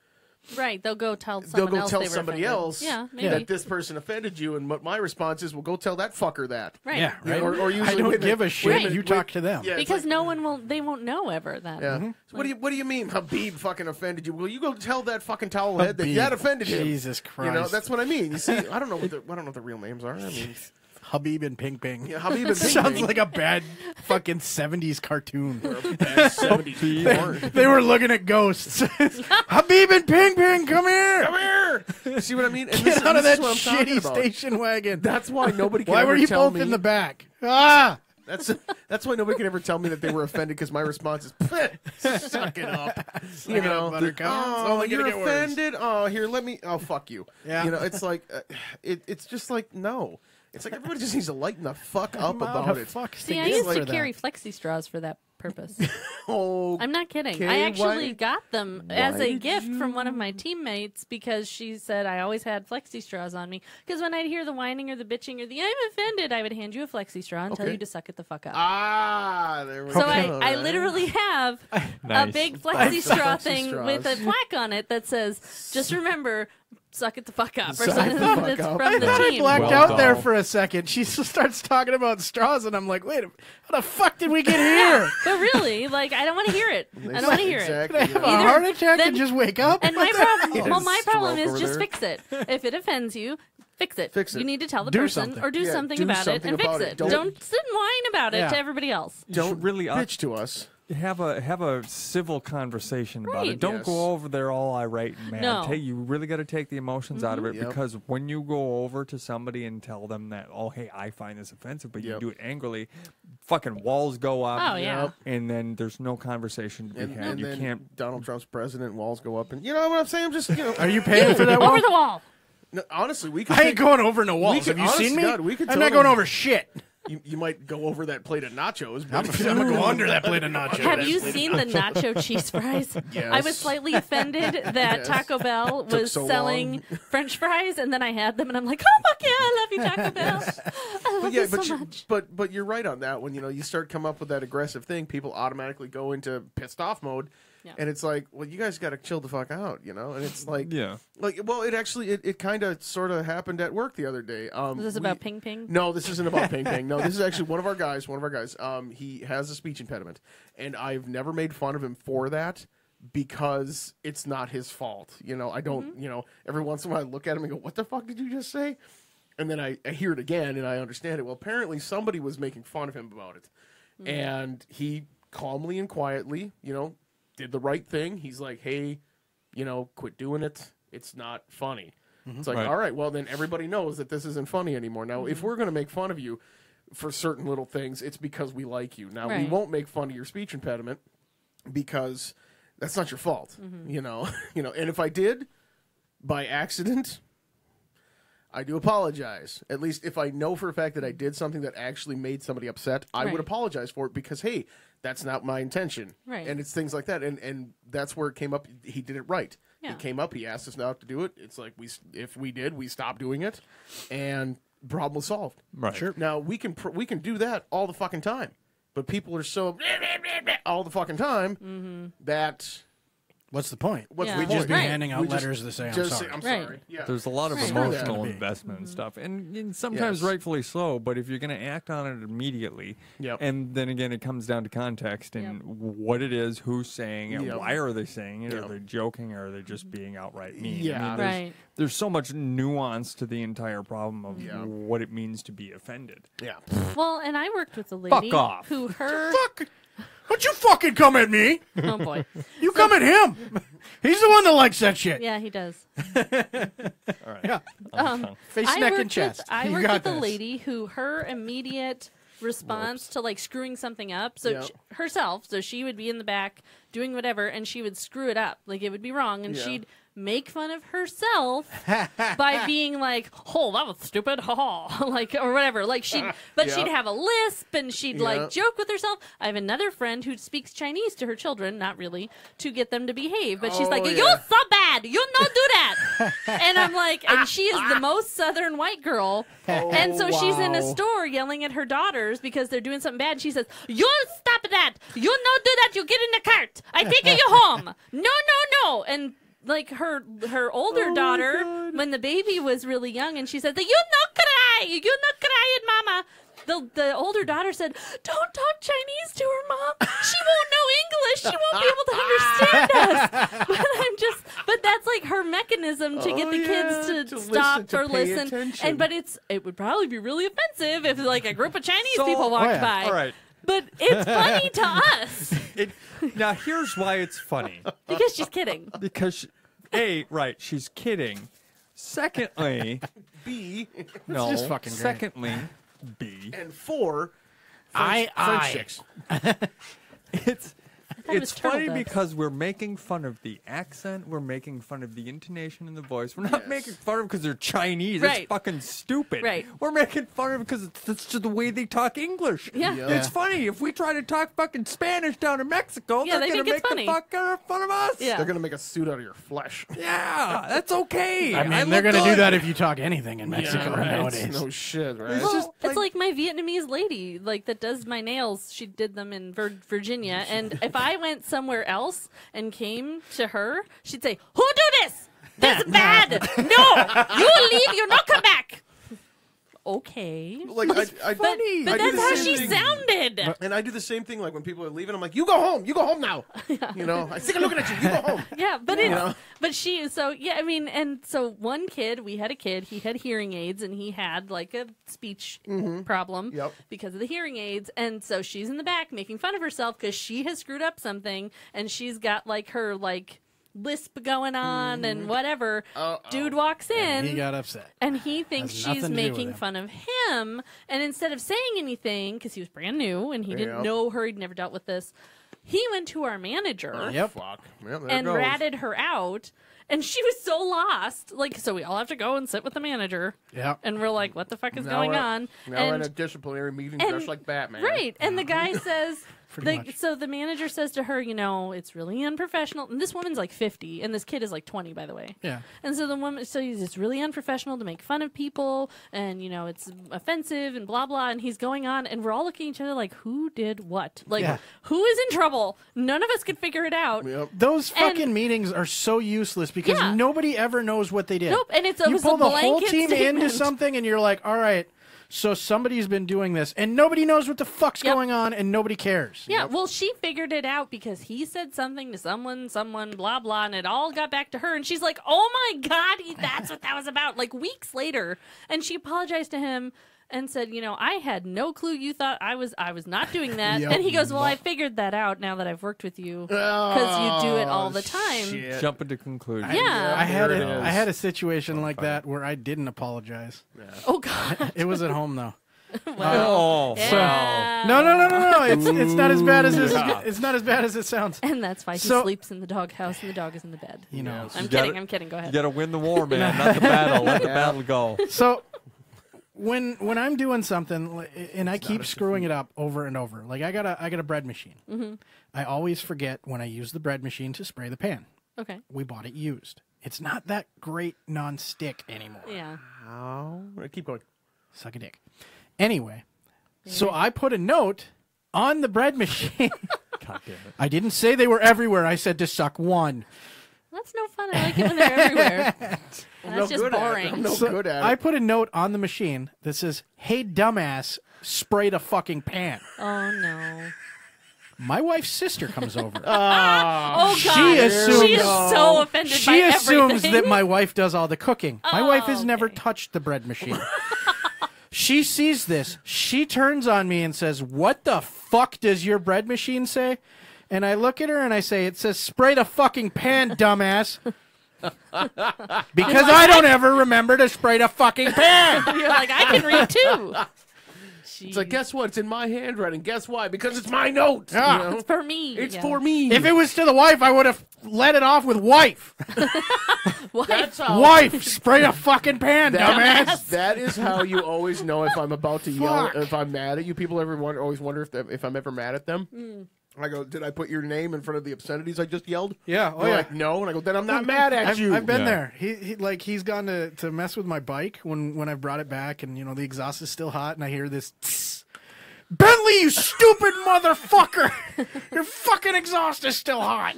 Right. They'll go tell They'll someone go else tell they were somebody offended. else Yeah, maybe. that this person offended you, and what my response is, well, go tell that fucker that. Right. Yeah, You right. know, or usually, I don't wait a give a minute, shit. wait minute, You wait- talk to them. Yeah, it's Because like- no one will. They won't know ever then. Yeah. So what do you mean Habib fucking offended you? Well, you go tell that fucking towel head that Habib. that offended him. Jesus You know, Christ. that's what I mean. You see, I don't know what the real names are. I mean, Habib and Ping Ping. yeah, Habib and Ping Sounds Ping. like a bad fucking 70s cartoon. Bad 70s porn. They were looking at ghosts. Habib and Ping Ping, come here. Come here. See what I mean? And Get out of this that is what I'm talking shitty about. station wagon. That's why nobody can Why ever were you tell both me. in the back? Ah! That's why nobody can ever tell me that they were offended because my response is, suck it up. You it know, up, Buttercup. It's oh, only gonna you're get worse. offended? Oh, here, let me, oh, fuck you. Yeah. You know, it's like, it's just like, no. It's like everybody just needs to lighten the fuck up about it. See, I used to carry flexi straws for that purpose. Oh, I'm not kidding. Okay, I actually why- got them why as a did gift from you- one of my teammates because she said I always had flexi straws on me. Because when I'd hear the whining or the bitching or the I'm offended, I would hand you a flexi straw and tell Okay. you to suck it the fuck up. Ah, there we So go. I literally have a Nice. big flexi straw Flexi thing straws. with a plaque on it that says, just remember, suck it the fuck up. Or Suck it something the fuck that's up. from I the thought I team. blacked Well out there done. for a second. She starts talking about straws, and I'm like, wait, how the fuck did we get here? But really, like, I don't want to hear it. I don't want to hear it. Exactly, Did I have yeah. a heart attack then- and just wake up? And my problem, well, my problem stroke is over just there. fix it. If it offends you, fix it. Fix it. You need to tell the Do person something. or do Yeah, something do about something it and about fix it. it. Don't- Don't sit and whine about it Yeah. to everybody else. Don't really bitch to us. have a civil conversation about Right. it. Don't Yes. go over there all irate and mad. No. You really got to take the emotions out of it Yep. because when you go over to somebody and tell them that, oh, hey, I find this offensive, but you Yep. do it angrily, fucking walls go up. Oh, yeah. Yep. And then there's no conversation to be had. And You then can't. Donald Trump's president, walls go up, and you know what I'm saying? I'm just, Are you paying for that Over wall? the wall. No, honestly, we could. I ain't going over no walls. could- Have you honest seen to me? God, we could I'm not totally- going over shit. You might go over that plate of nachos. But I'm gonna go under that plate of nachos. Have you seen the nacho cheese fries? Yes. I was slightly offended that Yes. Taco Bell so was selling long. French fries, and then I had them, and I'm like, oh, fuck yeah, I love you, Taco Bell. I love this so much. But you're right on that. When you start come up with that aggressive thing, people automatically go into pissed off mode, and it's like, well, you guys got to chill the fuck out, And it's like, well, it actually it kind of sort of happened at work the other day. Is this about ping ping? No, this isn't about ping ping. No, this is actually one of our guys. He has a speech impediment, and I've never made fun of him for that. Because it's not his fault. I don't, every once in a while I look at him and go, what the fuck did you just say? And then I hear it again and I understand it. Well, apparently somebody was making fun of him about it. And he calmly and quietly, did the right thing. He's like, hey, quit doing it. It's not funny. It's like, all right, well, then everybody knows that this isn't funny anymore. Now, if we're going to make fun of you for certain little things, it's because we like you. Now, we won't make fun of your speech impediment because... that's not your fault, And if I did, by accident, I do apologize. At least if I know for a fact that I did something that actually made somebody upset, I would apologize for it because, hey, that's not my intention. Right. And it's things like that, and that's where it came up. He did it right. Yeah. It came up. He asked us not to do it. It's like if we did, we stopped doing it, and problem was solved. Right. Sure. Now we can do that all the fucking time. But people are so all the fucking time that what's the point? What's we the just point? be handing out letters to say I'm sorry. I'm sorry. Yeah. There's a lot of emotional investment and stuff, and sometimes rightfully so. But if you're going to act on it immediately, and then again, it comes down to context and what it is, who's saying it, why are they saying it? Are they joking, or are they just being outright mean? Yeah, I mean, there's so much nuance to the entire problem of what it means to be offended. Yeah. Well, and I worked with a lady who Don't you fucking come at me. Oh, boy. You come at him. He's the one that likes that shit. Yeah, he does. All right. Yeah. Face, neck, and chest. I worked with a lady who her immediate response to like screwing something up, so herself, so she would be in the back doing whatever, and she would screw it up. Like it would be wrong, and she'd make fun of herself by being like, "Oh, that was stupid," like or whatever. Like she'd have a lisp and she'd like joke with herself. I have another friend who speaks Chinese to her children, not really, to get them to behave, but she's like, "You're so bad, you not do that," and I'm like, and she is the most Southern white girl, and so she's in a store yelling at her daughters because they're doing something bad. And she says, "You stop that, you not do that, you get in the cart. I take you home. No," and like her older daughter, when the baby was really young, and she said, "You not crying, mama." The older daughter said, "Don't talk Chinese to her, Mom. She won't know English. She won't be able to understand us." But that's like her mechanism to get the kids to stop or listen. Attention. But it would probably be really offensive if like a group of Chinese people walked by. All right. But it's funny to us. Now, here's why it's funny. Because she's kidding. Because, she's kidding. Secondly, B. No. just fucking great. Secondly, B. And 4. I. French chicks. It's funny because we're making fun of the accent, we're making fun of the intonation in the voice. We're not making fun of them because they're Chinese. That's fucking stupid. Right. We're making fun of them because that's just the way they talk English. Yeah. It's funny. If we try to talk fucking Spanish down in Mexico, they're going to make the fuck fun of us. Yeah. They're going to make a suit out of your flesh. Yeah, that's okay. I mean, they're going to do that if you talk anything in Mexico nowadays. No shit, right? It's like my Vietnamese lady, like that does my nails. She did them in Virginia, and if I went somewhere else and came to her, she'd say, "Who do this? This is bad. No, you leave. You not come back." Okay. Like, funny. But that's how she sounded. And I do the same thing. Like when people are leaving, I'm like, "You go home. You go home now." You know, I'm sick of looking at you. You go home. Yeah, but I mean, and so one kid, we had a kid. He had hearing aids, and he had like a speech problem because of the hearing aids. And so she's in the back making fun of herself because she has screwed up something, and she's got like her like lisp going on and whatever. Dude walks in. And he got upset. And he thinks Has nothing she's to do making with him. fun of him. And instead of saying anything, because he was brand new and he didn't know her, he'd never dealt with this, he went to our manager Fuck. Yep, there and it goes. ratted her out. And she was so lost. Like, so we all have to go and sit with the manager. Yeah. And we're like, what the fuck is Now going we're- on? Now we're in a disciplinary meeting just like Batman. Right. And the guy says, Pretty much. So the manager says to her, it's really unprofessional. And this woman's like 50, and this kid is like 20, by the way. Yeah. And so the woman, it's really unprofessional to make fun of people, and it's offensive and blah blah. And he's going on, and we're all looking at each other like, who did what? Like, who is in trouble? None of us could figure it out. Yep. Those fucking meetings are so useless because nobody ever knows what they did. Nope. And it you was pull a the whole blanket team statement. into something, and you're like, all right. So somebody's been doing this, and nobody knows what the fuck's going on, and nobody cares. Yeah, well, she figured it out because he said something to someone, blah, blah, and it all got back to her. And she's like, oh, my God, that's what that was about. Like, weeks later. And she apologized to him and said, I had no clue you thought I was not doing that. Yep. And he goes, well, I figured that out now that I've worked with you because you do it all the time. Shit. Jump into conclusion. Yeah. I There it is. had a situation like that where I didn't apologize. Oh, God. It was at home though. Oh, Yeah. No. It's not as bad as it's not as bad as it sounds. And that's why he So- sleeps in the doghouse and the dog is in the bed. You know. I'm You kidding. gotta- I'm kidding. Go You ahead. got to win the war, man, not the battle. Let the battle go. So when I'm doing something and I keep screwing it up over and over, like I got a bread machine. Mm-hmm. I always forget when I use the bread machine to spray the pan. Okay. We bought it used. It's not that great non-stick anymore. Yeah. Oh, keep going. Suck a dick. Anyway, so I put a note on the bread machine. God damn it. I didn't say they were everywhere. I said to suck one. That's no fun. I like it when they're everywhere. I'm That's no just good at it. boring. I'm no So good at I it. put a note on the machine that says, "Hey, dumbass, spray the fucking pan." Oh, no. My wife's sister comes over. Oh, God. She assumes- She is so offended by She assumes everything. that my wife does all the cooking. My wife has never okay. touched the bread machine. She sees this. She turns on me and says, "What the fuck does your bread machine say?" And I look at her and I say, "It says spray the fucking pan, dumbass." Because I don't ever remember to spray the fucking pan. You're like, I can read too. It's like, guess what? It's in my handwriting. Guess why? Because it's my note. Yeah. You know? It's for me. It's Yeah. for me. If it was to the wife, I would have let it off with wife. What? That's how. Wife, spray a fucking pan, dumbass. That is how you always know if I'm about to yell, Fuck. if I'm mad at you. People always wonder if I'm ever mad at them. Mm. I go, did I put your name in front of the obscenities I just yelled? Yeah, They're like, no. And I go, then I'm not mad at you. I've been Yeah. there. He's gone to mess with my bike when I brought it back, and the exhaust is still hot, and I hear this. Tss. Bentley, you stupid motherfucker! Your fucking exhaust is still hot.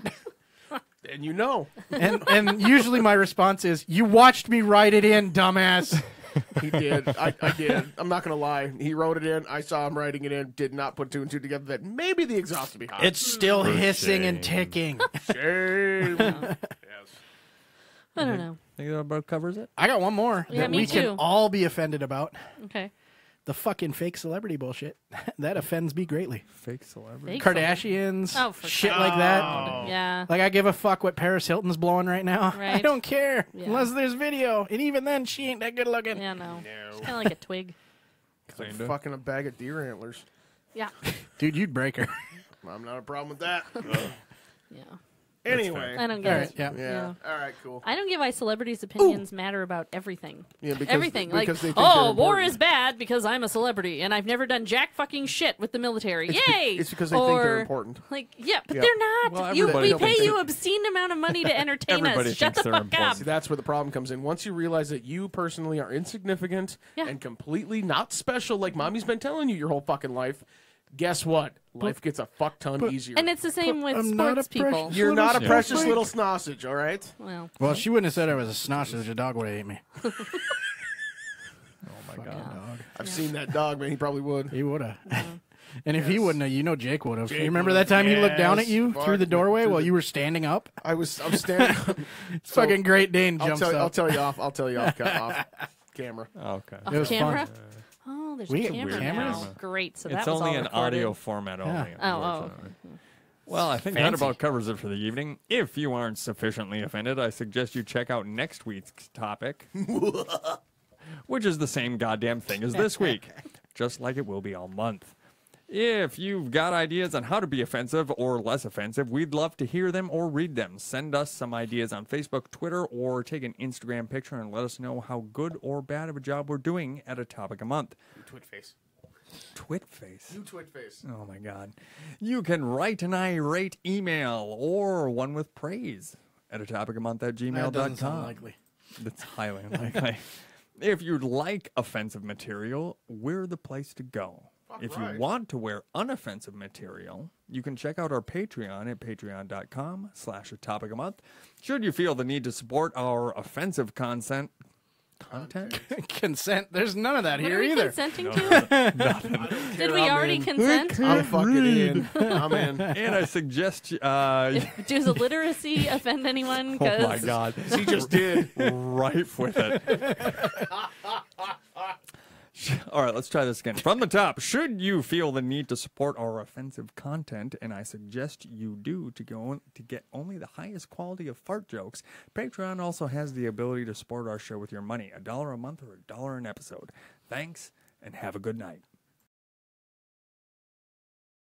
And you know. And usually my response is, "You watched me write it in, dumbass." He did. I did. I'm not going to lie. He wrote it in. I saw him writing it in. Did not put two and two together that maybe the exhaust would be hot. It's still For hissing and shame. ticking. Shame. Yes. I don't know. Think that about covers it? I got one more Yeah, that me we too. can all be offended about. Okay. The fucking fake celebrity bullshit. That offends me greatly. Fake celebrity. Fake Kardashians, Oh, for shit Christ's like that. Yeah. Like, I give a fuck what Paris Hilton's blowing right now. I Right. don't care. Yeah. Unless there's video. And even then, she ain't that good looking. Yeah, no. No. Kind of like a twig. Kinda. Fucking a bag of deer antlers. Yeah. Dude, you'd break her. I'm not a problem with that. Yeah. Anyway. I don't All get right, it. yeah. Yeah. All right, cool. I don't get why celebrities' opinions matter about everything. Yeah, because Everything. Like, because they think oh, they're war important. is bad because I'm a celebrity and I've never done jack fucking shit with the military. Yay! It's because they think they're Or, important. Like, yeah, but Yeah. they're not. Well, we everybody pay thinks you they- obscene amount of money to entertain Everybody us. Shut thinks the they're fuck important. up. See, that's where the problem comes in. Once you realize that you personally are insignificant Yeah. and completely not special, like mommy's been telling you your whole fucking life, guess what? Life gets a fuck ton easier. And it's the same with I'm not sports a precious people. You're not a little precious snowflake. little sausage, all right? Well, She wouldn't have said I was a sausage. A dog would have ate me. Oh my god. Dog. I've seen that dog, man. He probably would. He would have. And if he wouldn't have, Jake would have. Jake You remember would've. that time he looked down at Yes. you Fuck. through the doorway Through while the- you were standing up? I'm standing. So, Fucking Great Dane I'll jumps tell, up. I'll tell you off. I'll tell you off camera. Okay. off It was camera? fun. Oh, there's We a have camera weird now. cameras? Great. So It's that was only all an recorded. audio format only. Oh, unfortunately. Well, I think Fancy. that about covers it for the evening. If you aren't sufficiently offended, I suggest you check out next week's topic, which is the same goddamn thing as this week, just like it will be all month. If you've got ideas on how to be offensive or less offensive, we'd love to hear them or read them. Send us some ideas on Facebook, Twitter, or take an Instagram picture and let us know how good or bad of a job we're doing at a topic a month. Twit face. Twit face. New twit face. Oh my God. You can write an irate email or one with praise at atopicammonth@gmail.com. That doesn't sound likely. That's highly unlikely. If you'd like offensive material, we're the place to go. If you want to wear unoffensive material, you can check out our Patreon at patreon.com/atopicammonth. Should you feel the need to support our offensive content? Consent. There's none of that What here are we either. consenting to? Did we already consent? I'm fucking in. I'm in. And I suggest Does illiteracy offend anyone? oh my God. She just did. Rife with it. All right, let's try this again. From the top, should you feel the need to support our offensive content, and I suggest you do to get only the highest quality of fart jokes, Patreon also has the ability to support our show with your money, $1 a month or $1 an episode. Thanks, and have a good night.